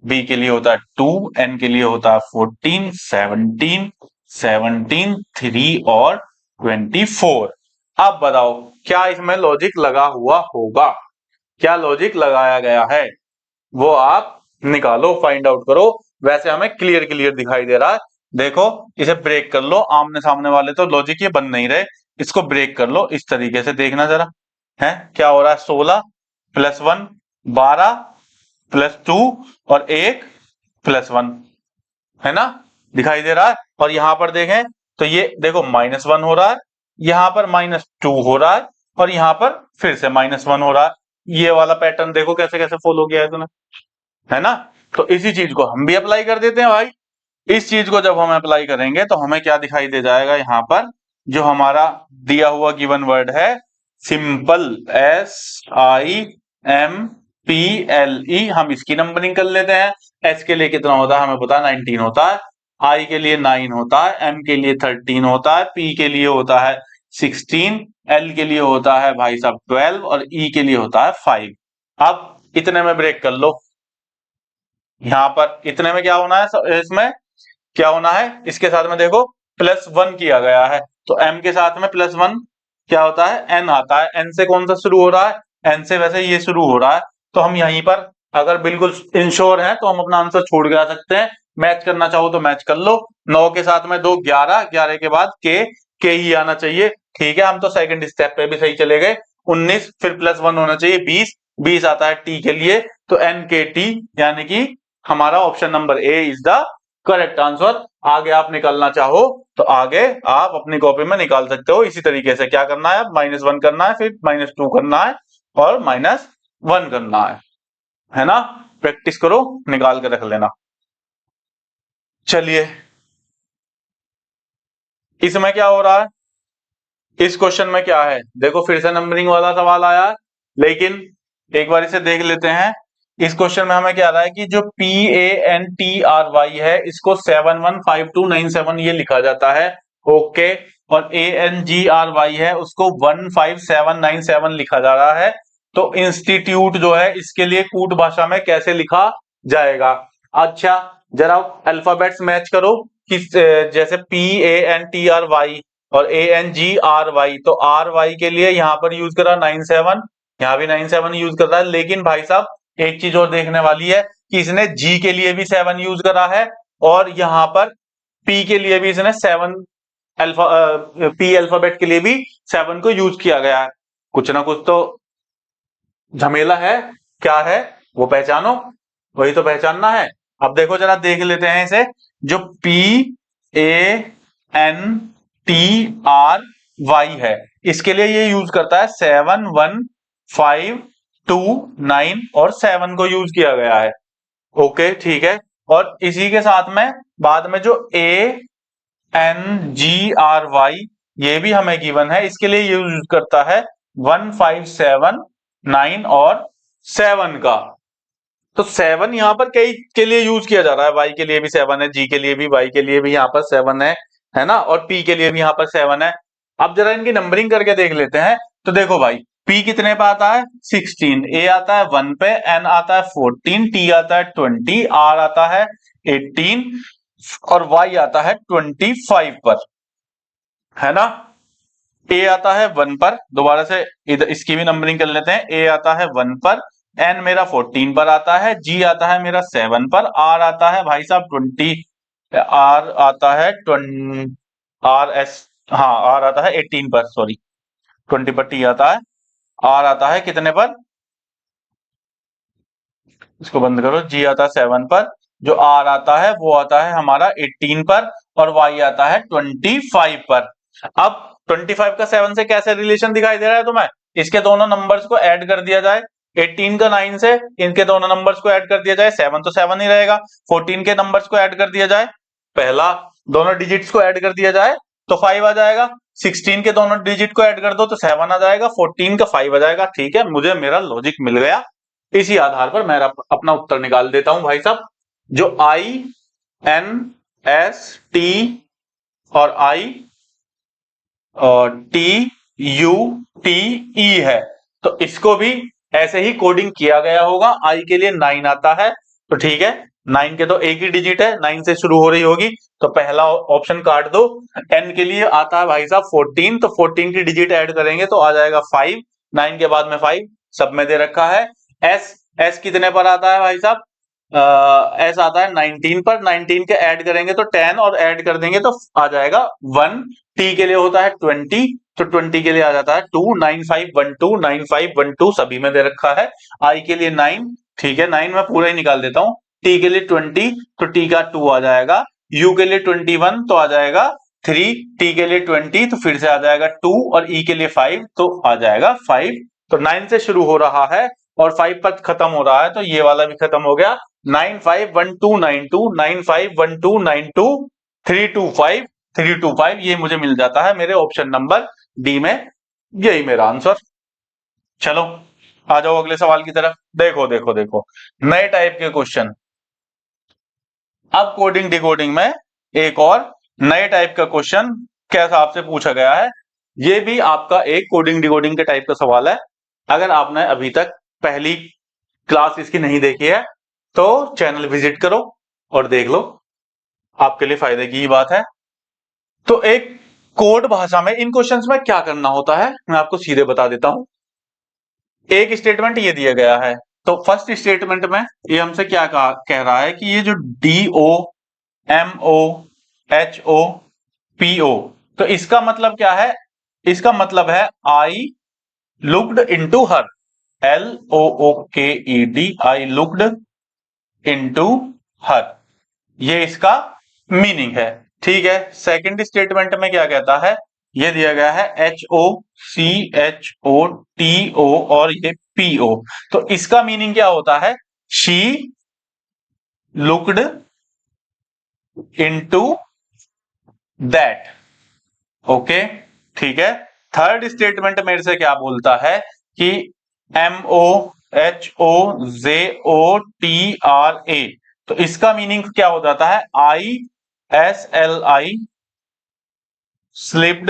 बी के लिए होता है 2, एन के लिए होता है 14, 17, 3 और 24। अब बताओ क्या इसमें लॉजिक लगा हुआ होगा, क्या लॉजिक लगाया गया है, वो आप निकालो, फाइंड आउट करो। वैसे हमें क्लियर क्लियर दिखाई दे रहा है, देखो इसे ब्रेक कर लो, आमने सामने वाले तो लॉजिक ये बन नहीं रहे, इसको ब्रेक कर लो इस तरीके से, देखना जरा है क्या हो रहा है। 16 + 1 12 +2 और 1 +1, है ना, दिखाई दे रहा है। और यहां पर देखें तो ये देखो -1 हो रहा है, यहां पर -2 हो रहा है, और यहां पर फिर से -1 हो रहा है। ये वाला पैटर्न देखो कैसे कैसे फॉलो किया है तूने, है ना। तो इसी चीज को हम भी अप्लाई कर देते हैं भाई। इस चीज को जब हम अप्लाई करेंगे तो हमें क्या दिखाई दे जाएगा, यहाँ पर जो हमारा दिया हुआ गिवन वर्ड है सिंपल, SIMPLE, हम इसकी नंबरिंग कर लेते हैं। एस के लिए कितना होता है हमें पता है, 19 होता है। आई के लिए 9 होता है, एम के लिए 13 होता है, पी के लिए होता है 16, एल के लिए होता है भाई साहब 12 और ई के लिए होता है 5। अब इतने में ब्रेक कर लो, यहां पर इतने में क्या होना है, इसमें क्या होना है, इसके साथ में देखो +1 किया गया है, तो m के साथ में +1 क्या होता है, n आता है। n से कौन सा शुरू हो रहा है, n से वैसे ये शुरू हो रहा है। तो हम यहीं पर अगर बिल्कुल इंश्योर है तो हम अपना आंसर छोड़ के आ सकते हैं। मैच करना चाहो तो मैच कर लो, 9 के साथ में 2 11, 11 के बाद k, के ही आना चाहिए। ठीक है, हम तो सेकंड स्टेप पे भी सही चले गए। 19 फिर +1 होना चाहिए 20, 20 आता है टी के लिए, तो एन के टी, यानी कि हमारा option number A is the correct answer. आगे आप निकालना चाहो तो आगे आप अपनी कॉपी में निकाल सकते हो। इसी तरीके से क्या करना है, -1 करना है, फिर -2 करना है और -1 करना है ना। प्रैक्टिस करो, निकाल के रख लेना। चलिए, इसमें क्या हो रहा है, इस क्वेश्चन में क्या है, देखो फिर से नंबरिंग वाला सवाल आया है, लेकिन एक बार इसे देख लेते हैं। इस क्वेश्चन में हमें क्या आ रहा है कि जो PANTRY है इसको 715297 ये लिखा जाता है, ओके। और ANGRY है उसको 15797 लिखा जा रहा है। तो इंस्टीट्यूट जो है इसके लिए कूट भाषा में कैसे लिखा जाएगा। अच्छा, जरा अल्फाबेट्स मैच करो कि जैसे PANTRY और ANGRY, तो RY के लिए यहाँ पर यूज करा 97, यहाँ भी 97 यूज कर रहा है। लेकिन भाई साहब एक चीज और देखने वाली है कि इसने G के लिए भी 7 यूज करा है, और यहाँ पर P के लिए भी इसने 7 P अल्फाबेट के लिए भी 7 को यूज किया गया है। कुछ ना कुछ तो झमेला है, क्या है वो पहचानो, वही तो पहचानना है। अब देखो जरा देख लेते हैं इसे, जो PANTRY है इसके लिए ये यूज करता है 71529 और 7 को यूज किया गया है, ओके ठीक है। और इसी के साथ में बाद में जो ANGRY ये भी हमें गिवन है, इसके लिए यूज करता है 1579 और 7 का। तो 7 यहाँ पर कई के लिए यूज किया जा रहा है, Y के लिए भी 7 है, G के लिए भी, Y के लिए भी यहाँ पर 7 है ना, और P के लिए भी यहाँ पर 7 है। अब जरा इनकी नंबरिंग करके देख लेते हैं। तो देखो भाई, P कितने पे आता है 16, A आता है 1 पे, N आता है 14, T आता है 20, R आता है 18 और Y आता है 25 पर, है ना। A आता है 1 पर, दोबारा से इधर इसकी भी नंबरिंग कर लेते हैं। A आता है 1 पर, N मेरा 14 पर आता है, G आता है मेरा 7 पर, R आता है भाई साहब 20, R आता है 20, RS, हाँ R आता है 18 पर, सॉरी 20 पर T आता है, R आता है कितने पर, इसको बंद करो, G आता है 7 पर, जो R आता है वो आता है हमारा 18 पर, और Y आता है 25 पर। अब 25 का 7 से कैसे रिलेशन दिखाई दे रहा है तुम्हें, इसके दोनों नंबर्स को ऐड कर दिया जाए, 18 का 9 से इनके दोनों नंबर्स को ऐड कर दिया जाए, 7 तो 7 ही रहेगा, 14 के नंबर्स को ऐड कर दिया जाए, पहला दोनों डिजिट्स को ऐड कर दिया जाए तो 5 आ जाएगा, 16 के दोनों डिजिट को ऐड कर दो तो 7 आ जाएगा, 14 का 5 आ जाएगा। ठीक है, मुझे मेरा लॉजिक मिल गया, इसी आधार पर मैं अपना उत्तर निकाल देता हूं भाई साहब। जो INST और TUTE है, तो इसको भी ऐसे ही कोडिंग किया गया होगा। I के लिए 9 आता है, तो ठीक है 9 के तो एक ही डिजिट है, 9 से शुरू हो रही होगी, तो पहला ऑप्शन काट दो। N के लिए आता है भाई साहब 14, तो 14 की डिजिट ऐड करेंगे तो आ जाएगा 5, 9 के बाद में 5 सब में दे रखा है। S कितने पर आता है भाई साहब, S आता है 19 पर, 19 के ऐड करेंगे तो 10 और ऐड कर देंगे तो आ जाएगा 1। T के लिए होता है 20, तो 20 के लिए आ जाता है 2, 9512, 9512 सभी में दे रखा है। I के लिए 9, ठीक है 9 मैं पूरा ही निकाल देता हूं। T के लिए 20, तो T का 2 आ जाएगा। U के लिए 21 तो आ जाएगा 3, T के लिए 20 तो फिर से आ जाएगा 2, और E के लिए 5 तो आ जाएगा 5। तो 9 से शुरू हो रहा है और 5 पर खत्म हो रहा है, तो ये वाला भी खत्म हो गया। 951292, 951292, 325, 325 ये मुझे मिल जाता है मेरे ऑप्शन नंबर डी में, यही मेरा आंसर। चलो आ जाओ अगले सवाल की तरफ। देखो देखो देखो, नए टाइप के क्वेश्चन। अब कोडिंग डिकोडिंग में एक और नए टाइप का क्वेश्चन कैसा आपसे पूछा गया है, ये भी आपका एक कोडिंग डिकोडिंग के टाइप का सवाल है। अगर आपने अभी तक पहली क्लास इसकी नहीं देखी है तो चैनल विजिट करो और देख लो, आपके लिए फायदे की ही बात है। तो एक कोड भाषा में इन क्वेश्चंस में क्या करना होता है मैं आपको सीधे बता देता हूं। एक स्टेटमेंट ये दिया गया है, तो फर्स्ट स्टेटमेंट में ये हमसे क्या कह रहा है कि ये जो DO MO HO PO तो इसका मतलब क्या है? इसका मतलब है I looked into her, LOOKED, I looked into हर, ये इसका मीनिंग है। ठीक है, सेकंड स्टेटमेंट में क्या कहता है? ये दिया गया है HOCHOTO और ये PO। तो इसका मीनिंग क्या होता है? She looked into that. Okay, ठीक है। थर्ड स्टेटमेंट मेरे से क्या बोलता है कि MOHOJOTRA, तो इसका मीनिंग क्या हो जाता है? ISLI slipped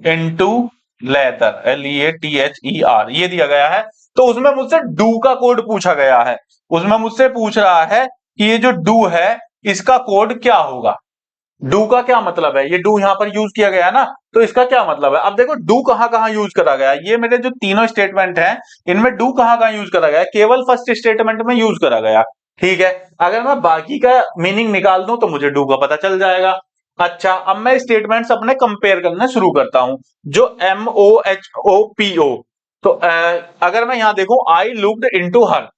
into leather, LEATHER, ये दिया गया है। तो उसमें मुझसे डू का कोड पूछा गया है। उसमें मुझसे पूछ रहा है कि ये जो डू है इसका कोड क्या होगा। डू का क्या मतलब है? ये डू यहां पर यूज किया गया है ना, तो इसका क्या मतलब है? अब देखो डू कहां कहां यूज करा गया है। ये मेरे जो तीनों स्टेटमेंट हैं इनमें डू कहां कहां यूज करा गया है? केवल फर्स्ट स्टेटमेंट में यूज करा गया। ठीक है, अगर मैं बाकी का मीनिंग निकाल दूं तो मुझे डू का पता चल जाएगा। अच्छा, अब मैं स्टेटमेंट्स अपने कंपेयर करना शुरू करता हूं। जो MOHOPO, तो अगर मैं यहां देखूं आई लुक्ड इनटू हर,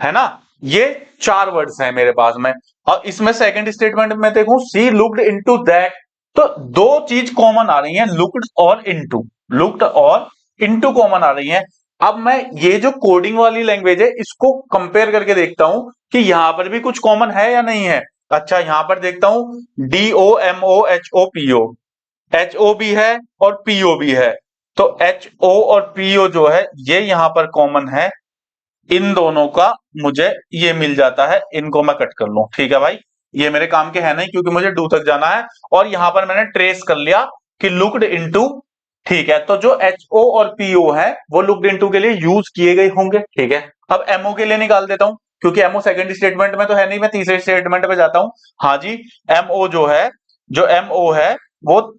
है ना, ये 4 वर्ड्स हैं मेरे पास में। और इसमें सेकंड स्टेटमेंट में देखूं सी लुक्ड इनटू दैट, तो दो चीज कॉमन आ रही हैं, लुक्ड और इनटू, लुक्ड और इनटू कॉमन आ रही हैं। अब मैं ये जो कोडिंग वाली लैंग्वेज है इसको कंपेयर करके देखता हूं कि यहां पर भी कुछ कॉमन है या नहीं है। अच्छा, यहां पर देखता हूं DOMOHOPO, HO भी है और PO भी है। तो HO और PO जो है ये यहां पर कॉमन है। इन दोनों का मुझे ये मिल जाता है, इनको मैं कट कर लूं। ठीक है भाई, ये मेरे काम के है नहीं क्योंकि मुझे डू तक जाना है। और यहां पर मैंने ट्रेस कर लिया कि लुक्ड इनटू। ठीक है, तो जो HO और PO है वो लुक्ड इनटू के लिए यूज किए गए होंगे। ठीक है, अब MO के लिए निकाल देता हूं क्योंकि MO सेकंड स्टेटमेंट में तो है नहीं, मैं तीसरे स्टेटमेंट पे जाता हूं। हाँ जी, MO जो है, जो MO है वो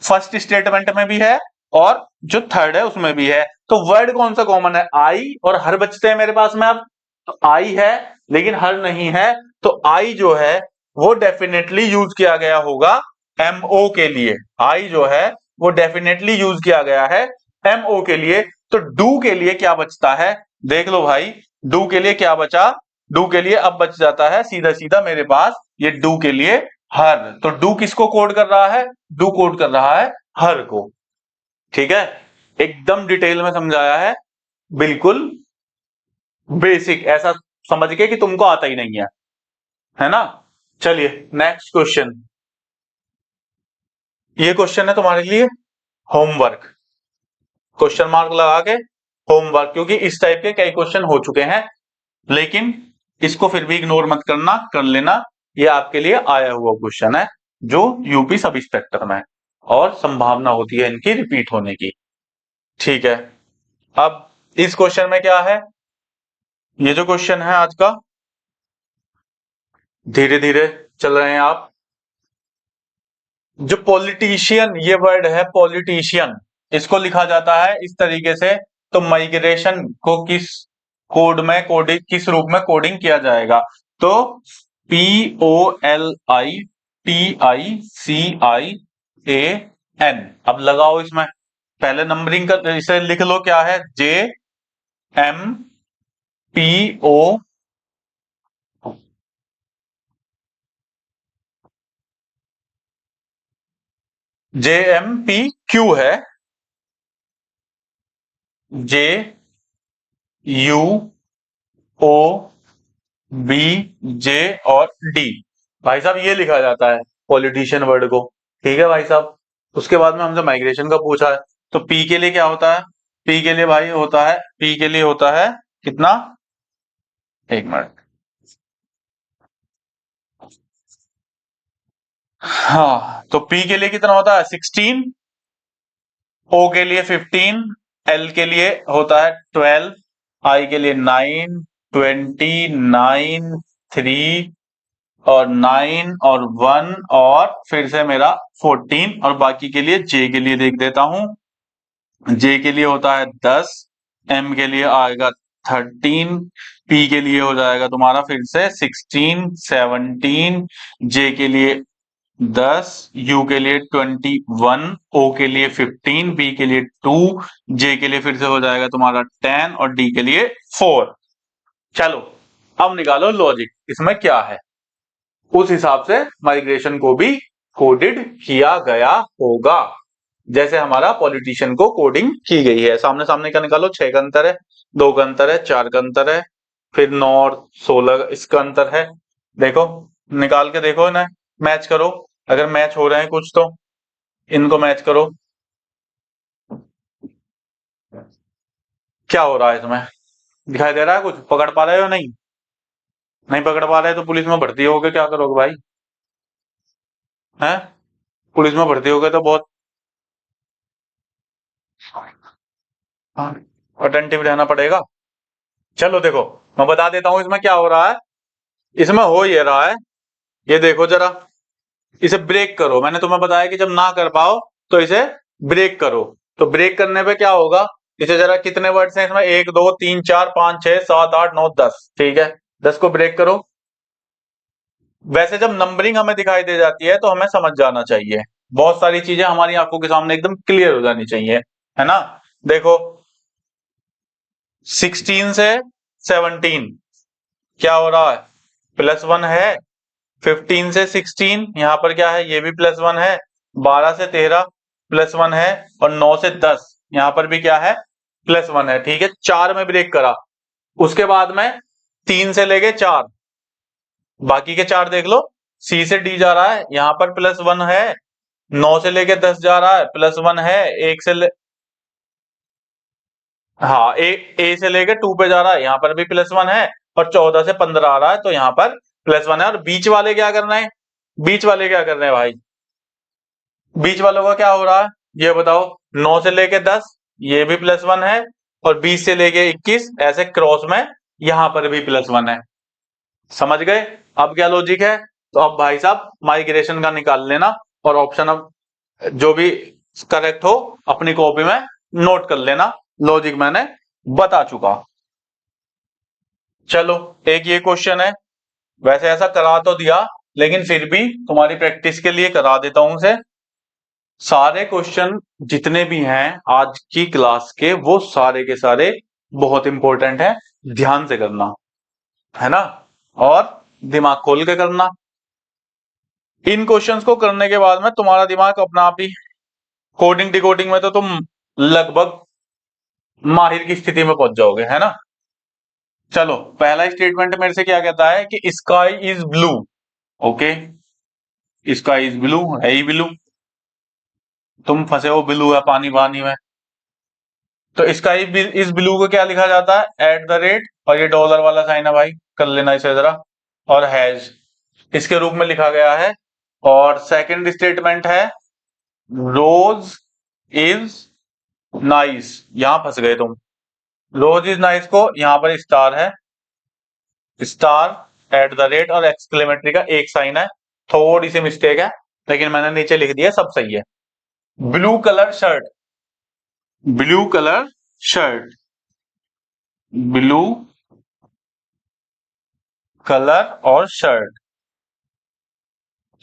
फर्स्ट स्टेटमेंट में भी है और जो थर्ड है उसमें भी है। तो वर्ड कौन सा कॉमन है? आई और हर बचते हैं मेरे पास में। अब तो आई है लेकिन हर नहीं है, तो आई जो है वो डेफिनेटली यूज किया गया होगा MO के लिए। आई जो है वो डेफिनेटली यूज किया गया है MO के लिए। तो डू के लिए क्या बचता है? देख लो भाई, डू के लिए क्या बचा? डू के लिए अब बच जाता है सीधा सीधा मेरे पास ये डू के लिए हर। तो डू किसको कोड कर रहा है? डू कोड कर रहा है हर को। ठीक है, एकदम डिटेल में समझाया है, बिल्कुल बेसिक, ऐसा समझ के कि तुमको आता ही नहीं है ना। चलिए नेक्स्ट क्वेश्चन। ये क्वेश्चन है तुम्हारे लिए होमवर्क, क्वेश्चन मार्क लगा के होमवर्क, क्योंकि इस टाइप के कई क्वेश्चन हो चुके हैं। लेकिन इसको फिर भी इग्नोर मत करना, कर लेना। ये आपके लिए आया हुआ क्वेश्चन है जो यूपी सब इंस्पेक्टर में है और संभावना होती है इनकी रिपीट होने की। ठीक है, अब इस क्वेश्चन में क्या है? ये जो क्वेश्चन है आज का, धीरे धीरे चल रहे हैं आप। जो पॉलिटिशियन, ये वर्ड है पॉलिटिशियन, इसको लिखा जाता है इस तरीके से। तो माइग्रेशन को किस कोड में कोडिंग, किस रूप में कोडिंग किया जाएगा? तो POLITICIAN। अब लगाओ इसमें, पहले नंबरिंग कर, इसे लिख लो क्या है? JMPO, JMPQ है, JUOBJ और D। भाई साहब ये लिखा जाता है पॉलिटिशियन वर्ड को। ठीक है भाई साहब, उसके बाद में हमसे माइग्रेशन का पूछा है। तो P के लिए क्या होता है? P के लिए भाई होता है, P के लिए होता है कितना? एक मिनट, हाँ, तो P के लिए कितना होता है? 16, O के लिए 15, L के लिए होता है 12, I के लिए 9, 20, 9, 3 और 9 और 1 और फिर से मेरा 14, और बाकी के लिए J के लिए देख देता हूं। J के लिए होता है 10, M के लिए आएगा 13, P के लिए हो जाएगा तुम्हारा फिर से 16, 17, J के लिए 10, यू के लिए 21, ओ के लिए 15, बी के लिए 2, जे के लिए फिर से हो जाएगा तुम्हारा 10 और डी के लिए 4। चलो अब निकालो लॉजिक, इसमें क्या है, उस हिसाब से माइग्रेशन को भी कोडेड किया गया होगा, जैसे हमारा पॉलिटिशियन को कोडिंग की गई है। सामने सामने का निकालो, 6 का अंतर है, 2 का अंतर है, 4 का अंतर है, फिर 9 और 16 इसका अंतर है। देखो निकाल के देखो, इन्हें मैच करो, अगर मैच हो रहे हैं कुछ तो इनको मैच करो। क्या हो रहा है इसमें, दिखाई दे रहा है कुछ, पकड़ पा रहे हो नहीं? नहीं पकड़ पा रहे तो पुलिस में भर्ती होगे, क्या करोगे भाई? हैं, पुलिस में भर्ती होगे तो बहुत अटेंटिव रहना पड़ेगा। चलो देखो मैं बता देता हूं इसमें क्या हो रहा है। इसमें हो ये रहा है, ये देखो जरा, इसे ब्रेक करो, मैंने तुम्हें बताया कि जब ना कर पाओ तो इसे ब्रेक करो। तो ब्रेक करने पे क्या होगा, इसे जरा, कितने वर्ड्स हैं इसमें, 1 2 3 4 5 6 7 8 9 10, ठीक है, 10 को ब्रेक करो। वैसे जब नंबरिंग हमें दिखाई दे जाती है तो हमें समझ जाना चाहिए, बहुत सारी चीजें हमारी आंखों के सामने एकदम क्लियर हो जानी चाहिए, है ना। देखो 16 से 17 क्या हो रहा है, +1 है। 15 से 16 यहाँ पर क्या है, ये भी +1 है। 12 से 13 +1 है, और 9 से 10 यहाँ पर भी क्या है, +1 है, ठीक है। 4 में ब्रेक करा, उसके बाद में 3 से लेके 4, बाकी के 4 देख लो। सी से डी जा रहा है, यहाँ पर +1 है। 9 से लेके 10 जा रहा है, +1 है। एक से हाँ, ए से लेके 2 पे जा रहा है, यहाँ पर भी +1 है। और 14 से 15 आ रहा है, तो यहाँ पर +1 है। और बीच वाले क्या करना है, बीच वाले क्या कर रहे हैं भाई, बीच वालों का क्या हो रहा है, ये बताओ। 9 से लेके 10 ये भी +1 है, और 20 से लेके 21 ऐसे क्रॉस में यहां पर भी +1 है। समझ गए अब क्या लॉजिक है? तो अब भाई साहब माइग्रेशन का निकाल लेना, और ऑप्शन अब जो भी करेक्ट हो अपनी कॉपी में नोट कर लेना, लॉजिक मैंने बता चुका। चलो एक ये क्वेश्चन है, वैसे ऐसा करा तो दिया, लेकिन फिर भी तुम्हारी प्रैक्टिस के लिए करा देता हूं उसे। सारे क्वेश्चन जितने भी हैं आज की क्लास के, वो सारे के सारे बहुत इंपॉर्टेंट है, ध्यान से करना, है ना, और दिमाग खोल के करना। इन क्वेश्चंस को करने के बाद में तुम्हारा दिमाग अपना आप ही, कोडिंग डिकोडिंग में तो तुम लगभग माहिर की स्थिति में पहुंच जाओगे, है ना। चलो पहला स्टेटमेंट मेरे से क्या कहता है कि sky is blue. Okay, sky is blue है ही ब्लू, तुम फंसे हो ब्लू है पानी पानी में। तो इसका इस ब्लू को क्या लिखा जाता है, @ और ये डॉलर वाला साइन है भाई, कर लेना इसे जरा, और हैज इसके रूप में लिखा गया है। और सेकंड स्टेटमेंट है रोज इज नाइस, यहां फंस गए तुम। रोज इज नाइस को यहां पर स्टार है, स्टार @ और एक्सक्लेमेटरी का एक साइन है, थोड़ी सी मिस्टेक है, लेकिन मैंने नीचे लिख दिया, सब सही है। Blue colour shirt, blue colour shirt, blue colour और शर्ट,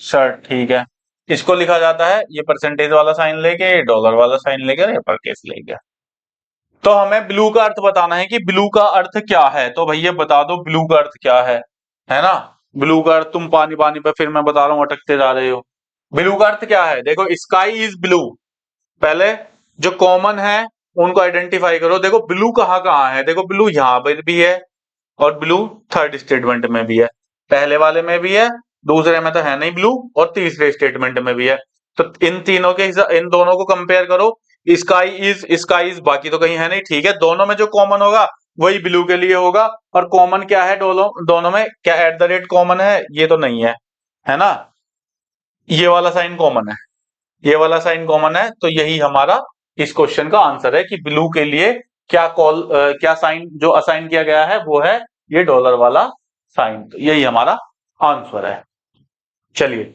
शर्ट ठीक है। इसको लिखा जाता है, ये परसेंटेज वाला साइन लेके, डॉलर वाला साइन लेके, अपर केस लेके। तो हमें ब्लू का अर्थ बताना है कि ब्लू का अर्थ क्या है, तो भैया बता दो ब्लू का अर्थ क्या है ना। ब्लू का अर्थ, तुम पानी पानी पे फिर मैं बता रहा हूं अटकते जा रहे हो। ब्लू का अर्थ क्या है, देखो स्काई इज ब्लू, पहले जो कॉमन है उनको आइडेंटिफाई करो। देखो ब्लू कहाँ कहाँ है, देखो ब्लू यहाँ पर भी है, और ब्लू थर्ड स्टेटमेंट में भी है, पहले वाले में भी है, दूसरे में तो है नहीं ब्लू, और तीसरे स्टेटमेंट में भी है। तो इन तीनों के इन दोनों को कंपेयर करो। स्काई इज बाकी तो कहीं है नहीं, ठीक है, दोनों में जो कॉमन होगा वही ब्लू के लिए होगा। और कॉमन क्या है दोनों दोनों में, क्या @ कॉमन है, ये तो नहीं है ना। ये वाला साइन कॉमन है, ये वाला साइन कॉमन है, तो यही हमारा इस क्वेश्चन का आंसर है कि ब्लू के लिए क्या साइन जो असाइन किया गया है वो है ये डॉलर वाला साइन, तो यही हमारा आंसर है। चलिए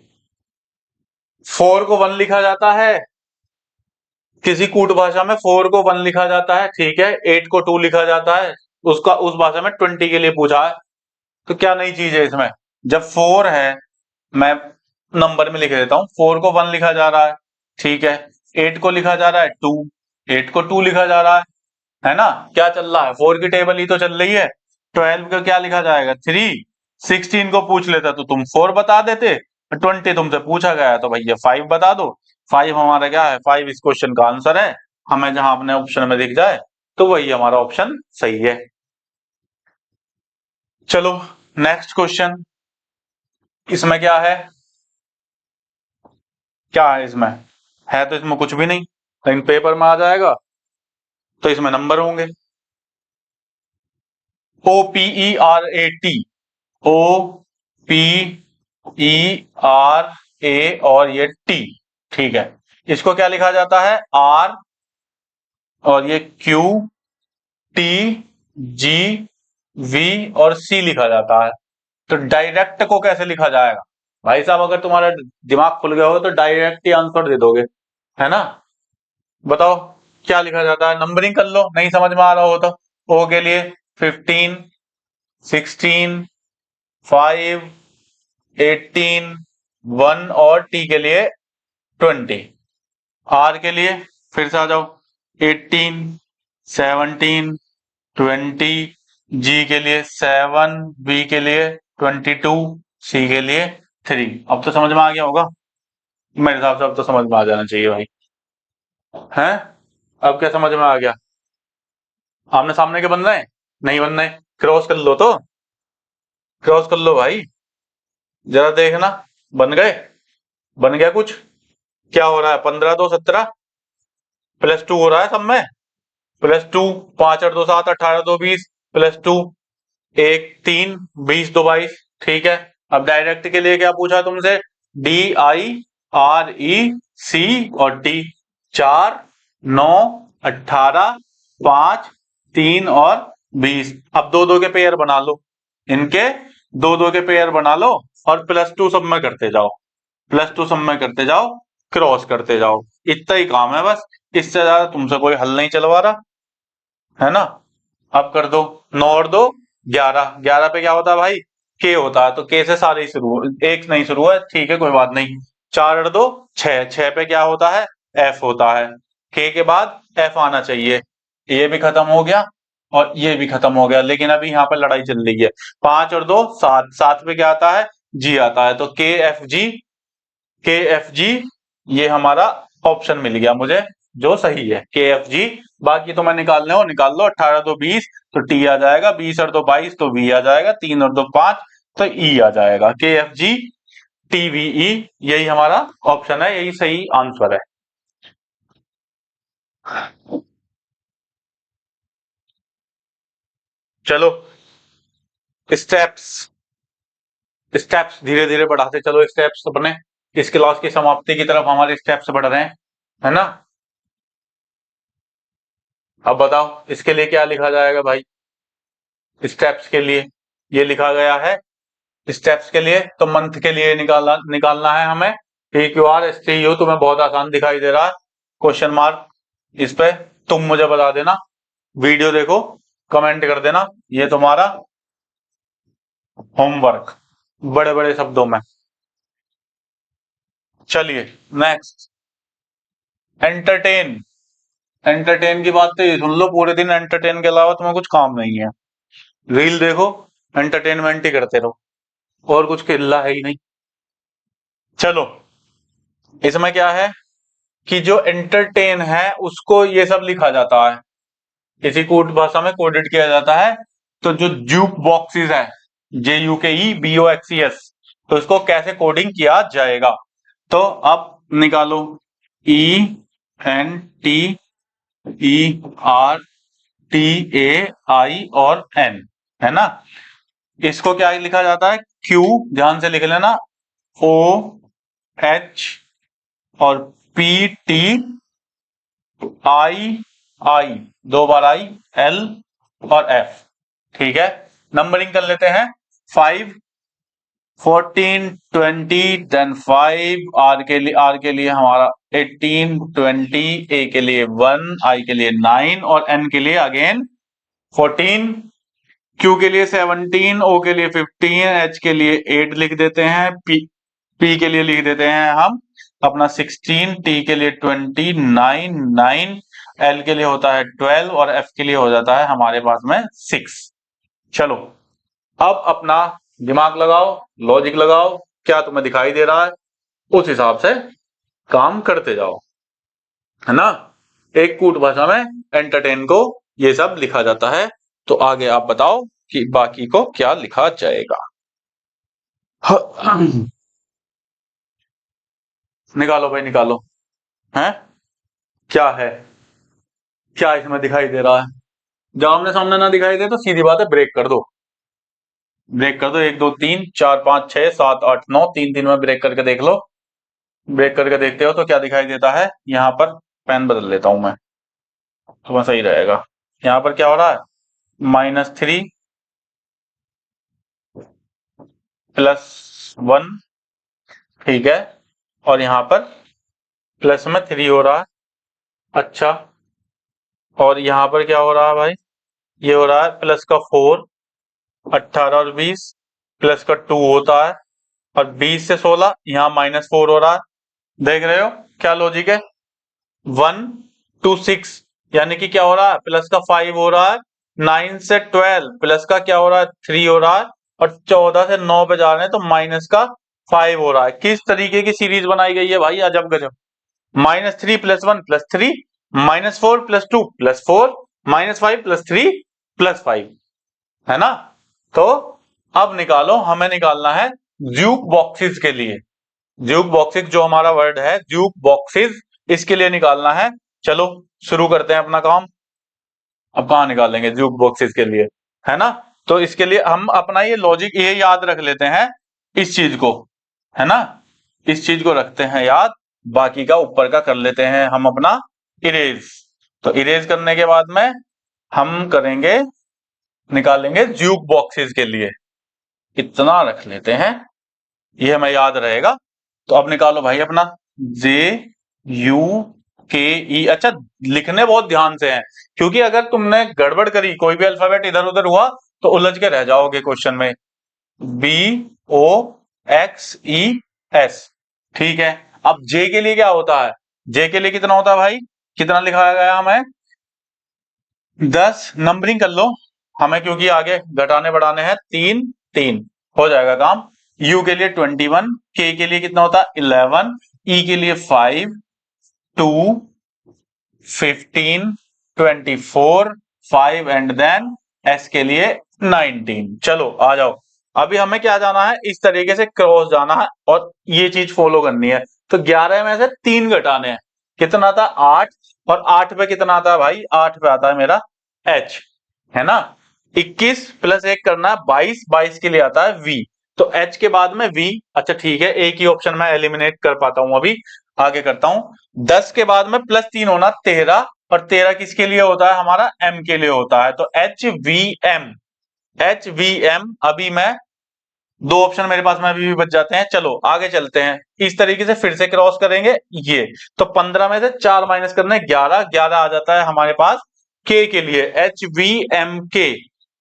4 को 1 लिखा जाता है, किसी कूट भाषा में 4 को 1 लिखा जाता है, ठीक है। 8 को 2 लिखा जाता है, उसका उस भाषा में 20 के लिए पूछा है। तो क्या नई चीज है इसमें, जब 4 है, मैं नंबर में लिख देता हूं। 4 को 1 लिखा जा रहा है, ठीक है। 8 को लिखा जा रहा है 2, 8 को 2 लिखा जा रहा है ना। क्या चल रहा है, 4 की टेबल ही तो चल रही है। 12 का क्या लिखा जाएगा 3, 16 को पूछ लेता तो तुम 4 बता देते, 20 तुमसे पूछा गया तो भैया 5 बता दो। 5 हमारा क्या है, 5 इस क्वेश्चन का आंसर है। हमें जहां अपने ऑप्शन में दिख जाए तो वही हमारा ऑप्शन सही है। चलो नेक्स्ट क्वेश्चन, इसमें क्या है, क्या है इसमें, है तो इसमें कुछ भी नहीं, लेकिन पेपर में आ जाएगा तो इसमें नंबर होंगे। OPERAT, OPERA और ये T, ठीक है। इसको क्या लिखा जाता है, R और ये Q, T, G, V और C लिखा जाता है। तो डायरेक्ट को कैसे लिखा जाएगा भाई साहब, अगर तुम्हारा दिमाग खुल गया हो तो डायरेक्ट ही आंसर दे दोगे, है ना। बताओ क्या लिखा जाता है, नंबरिंग कर लो, नहीं समझ में आ रहा हो तो। O के लिए 15, 16, 5, 18, 1 और T के लिए 20। R के लिए फिर से आ जाओ, 18, 17, 20, G के लिए 7, B के लिए 22, C के लिए 3। अब तो समझ में आ गया होगा मेरे हिसाब से, अब तो समझ में आ जाना चाहिए भाई, हैं। अब क्या समझ में आ गया, आमने सामने के बन रहे हैं, नहीं बन रहे, क्रॉस कर लो तो, क्रॉस कर लो भाई, जरा देखना, बन गए, बन गया कुछ, क्या हो रहा है, 15 2 17 +2 हो रहा है सब में, +2, 5 8 2 7, 18 2 20, +2, 1 3, 20 2 22, ठीक है। अब डायरेक्ट के लिए क्या पूछा तुमसे, DIREC और T, 4 9 18 5 3 और 20। अब दो दो के पेयर बना लो, इनके दो दो के पेयर बना लो और +2 सब में करते जाओ, +2 सब में करते जाओ, क्रॉस करते जाओ, इतना ही काम है बस, इससे ज्यादा तुमसे कोई हल नहीं चलवा रहा, है ना। अब कर दो, 9 और 2 11, 11 पे क्या होता है भाई, के होता है, तो के से सारे ही शुरू, एक नहीं शुरू है, ठीक है कोई बात नहीं। 4 और 2 6, 6 पे क्या होता है, एफ होता है, के बाद एफ आना चाहिए। ये भी खत्म हो गया और ये भी खत्म हो गया, लेकिन अभी यहाँ पर लड़ाई चल रही है। 5 और 2 7, 7 पे क्या आता है, जी आता है, तो के एफ जी ये हमारा ऑप्शन मिल गया मुझे, जो सही है KFG। बाकी तो मैं निकालने हो निकाल लो, 18 2 20 तो टी आ जाएगा, 20 और 2 22 तो वी आ जाएगा, 3 और 2 5 तो ई आ जाएगा, KFG TVE यही हमारा ऑप्शन है, यही सही आंसर है। चलो स्टेप्स, स्टेप्स धीरे धीरे बढ़ाते चलो, स्टेप्स अपने इस क्लास की समाप्ति की तरफ हमारे स्टेप्स बढ़ रहे हैं, है ना। अब बताओ इसके लिए क्या लिखा जाएगा भाई, स्टेप्स के लिए ये लिखा गया है, स्टेप्स के लिए तो मंथ के लिए निकालना है हमें, PQRSTU तुम्हें बहुत आसान दिखाई दे रहा है, क्वेश्चन मार्क इस पे तुम मुझे बता देना, वीडियो देखो कमेंट कर देना, ये तुम्हारा होमवर्क बड़े बड़े शब्दों में। चलिए नेक्स्ट, एंटरटेन, एंटरटेन की बात तो ये सुन लो, पूरे दिन एंटरटेन के अलावा तुम्हें कुछ काम नहीं है, रील देखो एंटरटेनमेंट ही करते रहो, और कुछ किल्ला है ही नहीं। चलो इसमें क्या है कि जो एंटरटेन है उसको ये सब लिखा जाता है, इसी कोड भाषा में कोडेड किया जाता है। तो जो ज्यूक बॉक्सेस है, JUKEBOXES, तो इसको कैसे कोडिंग किया जाएगा, तो अब निकालो, ENTERTAI और N, है ना। इसको क्या लिखा जाता है, Q, ध्यान से लिख लेना, OH और PTII, दो बार I, L और F, ठीक है। नंबरिंग कर लेते हैं, 5 14 20 देन 5, R के लिए हमारा 18 20, A के लिए 1, I के लिए 9 और N के लिए अगेन 14, Q के लिए 17, O के लिए 15, H के लिए 8 लिख देते हैं, P के लिए लिख देते हैं हम अपना 16, T के लिए 20, 9, L के लिए होता है 12 और F के लिए हो जाता है हमारे पास में 6। चलो अब अपना दिमाग लगाओ, लॉजिक लगाओ, क्या तुम्हें दिखाई दे रहा है उस हिसाब से काम करते जाओ, है ना। एक कूट भाषा में एंटरटेन को ये सब लिखा जाता है। तो आगे आप बताओ कि बाकी को क्या लिखा जाएगा। निकालो भाई निकालो, हैं क्या है, क्या इसमें दिखाई दे रहा है। जब आमने सामने ना दिखाई दे तो सीधी बात है ब्रेक कर दो, ब्रेक कर दो। 1 2 3 4 5 6 7 8 9, 3 3 में ब्रेक करके देख लो। ब्रेक करके देखते हो तो क्या दिखाई देता है। यहाँ पर पेन बदल लेता हूं मैं, तो सही रहेगा। यहाँ पर क्या हो रहा है, -3 +1, ठीक है, और यहाँ पर प्लस में 3 हो रहा है। अच्छा, और यहाँ पर क्या हो रहा है भाई, ये हो रहा है प्लस का 4, 18 और 20 प्लस का 2 होता है, और 20 से 16 यहाँ -4 हो रहा है। देख रहे हो क्या लॉजिक है। 1 to 6 यानी कि क्या हो रहा है, प्लस का 5 हो रहा है। 9 से 12 प्लस का क्या हो रहा है, 3 हो रहा है, और 14 से 9 पे जा रहे हैं तो माइनस का 5 हो रहा है। किस तरीके की सीरीज बनाई गई है भाई, अजब गजब। -3 + 1 + 3, -4 + 2 + 4, -5 + 3 + 5, है ना। तो अब निकालो, हमें निकालना है ज्यूक बॉक्सेस के लिए। ज्यूक बॉक्सेस जो हमारा वर्ड है, ज्यूक बॉक्सेस, इसके लिए निकालना है। चलो शुरू करते हैं अपना काम। अब कहाँ निकालेंगे ज्यूक बॉक्सेस के लिए, है ना। तो इसके लिए हम अपना ये लॉजिक ये याद रख लेते हैं, इस चीज को, है ना, इस चीज को रखते हैं याद। बाकी का ऊपर का कर लेते हैं हम अपना इरेज। तो इरेज करने के बाद में हम करेंगे, निकालेंगे ज्यूक बॉक्सेस के लिए। इतना रख लेते हैं, ये हमें याद रहेगा। तो अब निकालो भाई अपना JUKE। अच्छा, लिखने बहुत ध्यान से हैं, क्योंकि अगर तुमने गड़बड़ करी, कोई भी अल्फाबेट इधर उधर हुआ तो उलझ के रह जाओगे क्वेश्चन में। BOXES, ठीक है। अब जे के लिए क्या होता है, जे के लिए कितना होता है भाई, कितना लिखा गया हमें, 10 नंबरिंग कर लो हमें, क्योंकि आगे घटाने बढ़ाने हैं। 3 3 हो जाएगा काम। यू के लिए 21, के के लिए कितना होता है 11, ई के लिए 5, 2, 15, 24, 5 एंड देन एस के लिए 19। चलो आ जाओ, अभी हमें क्या जाना है, इस तरीके से क्रॉस जाना है और ये चीज फॉलो करनी है। तो 11 में से 3 घटाने हैं, कितना था 8, और 8 पे कितना आता है भाई, 8 पे आता है मेरा H, है ना। 21 + 1 करना है 22, 22 के लिए आता है V। तो H के बाद में V। अच्छा ठीक है, एक ही ऑप्शन में एलिमिनेट कर पाता हूं, अभी आगे करता हूं। 10 के बाद में +3 होना 13, और 13 किसके लिए होता है, हमारा M के लिए होता है। तो HVM, HVM। अभी मैं 2 ऑप्शन मेरे पास में अभी भी बच जाते हैं। चलो आगे चलते हैं, इस तरीके से फिर से क्रॉस करेंगे ये। तो 15 में से 4 माइनस करने 11, 11 आ जाता है हमारे पास K के लिए, HVMK,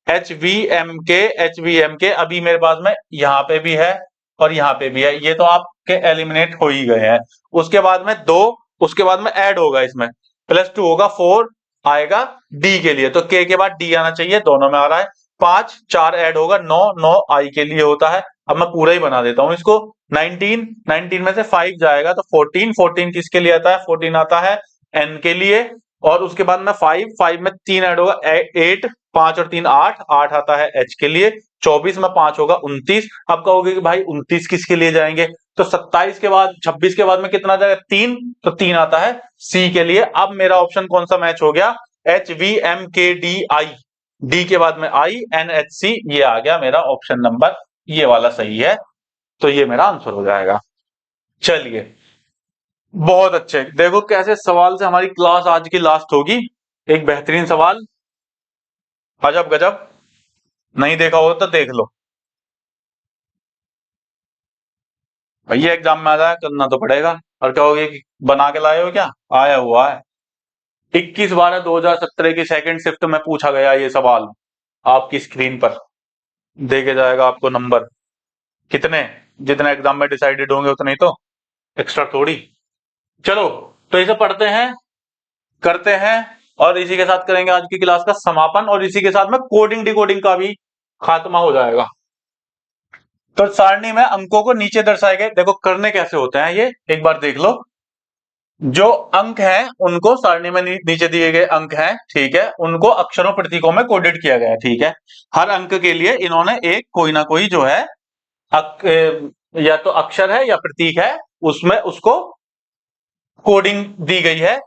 HVMK, HVMK। अभी मेरे पास में यहाँ पे भी है और यहाँ पे भी है, ये तो आपके एलिमिनेट हो ही गए हैं। उसके बाद में 2, उसके बाद में ऐड होगा, इसमें +2 होगा, 4 आएगा D के लिए। तो K के बाद D आना चाहिए, दोनों में आ रहा है। 5, 4 ऐड होगा, 9, 9 I के लिए होता है। अब मैं पूरा ही बना देता हूं इसको। 19, 19 में से 5 जाएगा तो 14, 14 किसके लिए आता है, 14 आता है N के लिए। और उसके बाद में 5, 5 में 3 ऐड होगा 8, 5 और 3 8, 8 आता है H के लिए। 24 में 5 होगा 29। अब कहोगे कि भाई 29 किसके लिए जाएंगे, तो 27 के बाद 26 के बाद में कितना जाएगा 3, तो 3 आता है C के लिए। अब मेरा ऑप्शन कौन सा मैच हो गया, HVMKDI, D के बाद में INHC, ये आ गया मेरा ऑप्शन नंबर, ये वाला सही है। तो ये मेरा आंसर हो जाएगा। चलिए बहुत अच्छे, देखो कैसे सवाल से हमारी क्लास आज की लास्ट होगी। एक बेहतरीन सवाल, अजब गजब, नहीं देखा हो तो देख लो। भैया एग्जाम में आ जाए, करना तो पड़ेगा। और कहोगे कि बना के लाए हो क्या, आया हुआ है। 21/12/2017 की सेकंड शिफ्ट में पूछा गया ये सवाल, आपकी स्क्रीन पर देखे जाएगा आपको नंबर कितने, जितना एग्जाम में डिसाइडेड होंगे उतने ही तो, एक्स्ट्रा थोड़ी। चलो तो इसे पढ़ते हैं, करते हैं, और इसी के साथ करेंगे आज की क्लास का समापन, और इसी के साथ में कोडिंग डिकोडिंग का भी खात्मा हो जाएगा। तो सारणी में अंकों को नीचे दर्शाए गए, देखो करने कैसे होते हैं ये एक बार देख लो। जो अंक हैं उनको सारणी में नीचे दिए गए अंक हैं, ठीक है, उनको अक्षरों प्रतीकों में कोडेड किया गया है, ठीक है। हर अंक के लिए इन्होंने एक कोई ना कोई जो है या तो अक्षर है या प्रतीक है, उसमें उसको कोडिंग दी गई है,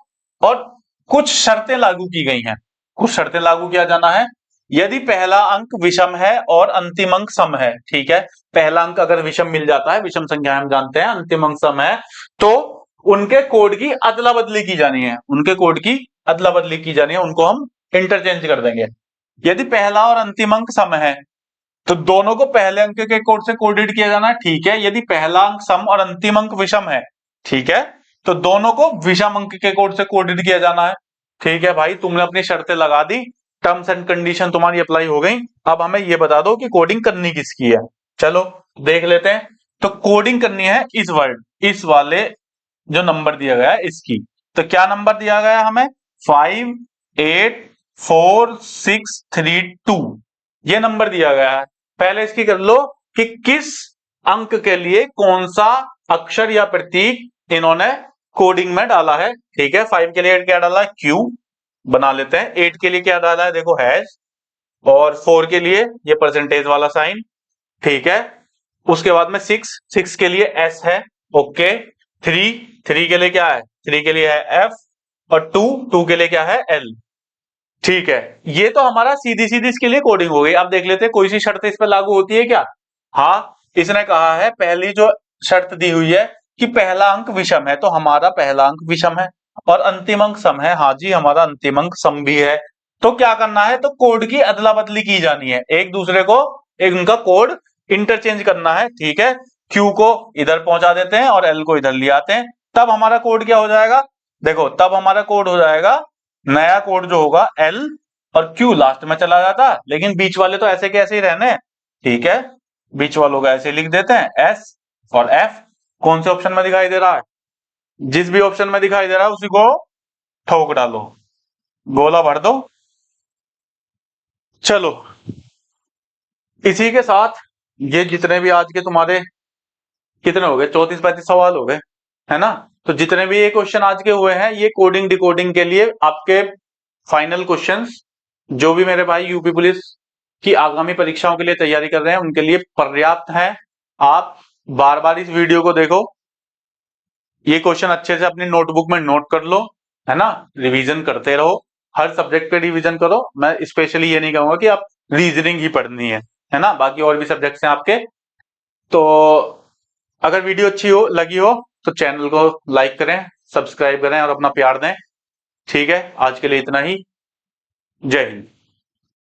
और कुछ शर्तें लागू की गई हैं। कुछ शर्तें लागू किया जाना है। यदि पहला अंक विषम है और अंतिम अंक सम है, ठीक है, पहला अंक अगर विषम मिल जाता है, विषम संख्या हम जानते हैं, अंतिम अंक सम है, तो उनके कोड की अदला बदली की जानी है, उनके कोड की अदला बदली की जानी है, उनको हम इंटरचेंज कर देंगे। यदि पहला और अंतिम अंक सम है तो दोनों को पहले अंक के कोड से कोडेड किया जाना है, ठीक है। यदि पहला अंक सम और अंतिम अंक विषम है, ठीक है, तो दोनों को विषम अंक के कोड से कोडेड किया जाना है, ठीक है। भाई तुमने अपनी शर्तें लगा दी, टर्म्स एंड कंडीशन तुम्हारी अप्लाई हो गई, अब हमें ये बता दो कि कोडिंग करनी किसकी है। चलो देख लेते हैं। तो कोडिंग करनी है इस वर्ड, इस वाले जो नंबर दिया गया है इसकी। तो क्या नंबर दिया गया है हमें? 5 8 4 6 3 2, ये नंबर दिया गया है। पहले इसकी कर लो कि किस अंक के लिए कौन सा अक्षर या प्रतीक इन्होंने कोडिंग में डाला है, ठीक है। 5 के लिए क्या डाला है? क्यू बना लेते हैं। 8 के लिए क्या डाला है? देखो हैश। और 4 के लिए ये परसेंटेज वाला साइन, ठीक है। उसके बाद में 6 के लिए एस है, ओके। 3 के लिए क्या है? 3 के लिए है एफ, और 2 के लिए क्या है? एल, ठीक है। ये तो हमारा सीधी सीधी इसके लिए कोडिंग हो गई। अब देख लेते हैं कोई सी शर्त इस पर लागू होती है क्या। हाँ, इसने कहा है पहली जो शर्त दी हुई है कि पहला अंक विषम है, तो हमारा पहला अंक विषम है, और अंतिम अंक सम है। हाँ जी, हमारा अंतिम अंक सम भी है। तो क्या करना है? तो कोड की अदला बदली की जानी है, एक दूसरे को एक उनका कोड इंटरचेंज करना है, ठीक है। क्यू को इधर पहुंचा देते हैं और एल को इधर ले आते हैं, तब हमारा कोड क्या हो जाएगा? देखो तब हमारा कोड हो जाएगा, नया कोड जो होगा एल, और क्यू लास्ट में चला जाता, लेकिन बीच वाले तो ऐसे के ऐसे ही रहने, ठीक है। बीच वालों का ऐसे लिख देते हैं एस और एफ। कौन से ऑप्शन में दिखाई दे रहा है? जिस भी ऑप्शन में दिखाई दे रहा है उसी को ठोक डालो, गोला भर दो। चलो इसी के साथ ये जितने भी आज के तुम्हारे कितने हो गए, 34-35 सवाल हो गए, है ना। तो जितने भी ये क्वेश्चन आज के हुए हैं, ये कोडिंग डिकोडिंग के लिए आपके फाइनल क्वेश्चंस, जो भी मेरे भाई यूपी पुलिस की आगामी परीक्षाओं के लिए तैयारी कर रहे हैं उनके लिए पर्याप्त है। आप बार बार इस वीडियो को देखो, ये क्वेश्चन अच्छे से अपनी नोटबुक में नोट कर लो, है ना। रिवीजन करते रहो, हर सब्जेक्ट पे रिवीजन करो। मैं स्पेशली ये नहीं कहूंगा कि आप रीजनिंग ही पढ़नी है ना, बाकी और भी सब्जेक्ट्स हैं आपके। तो अगर वीडियो अच्छी हो लगी हो तो चैनल को लाइक करें, सब्सक्राइब करें और अपना प्यार दें, ठीक है। आज के लिए इतना ही। जय हिंद।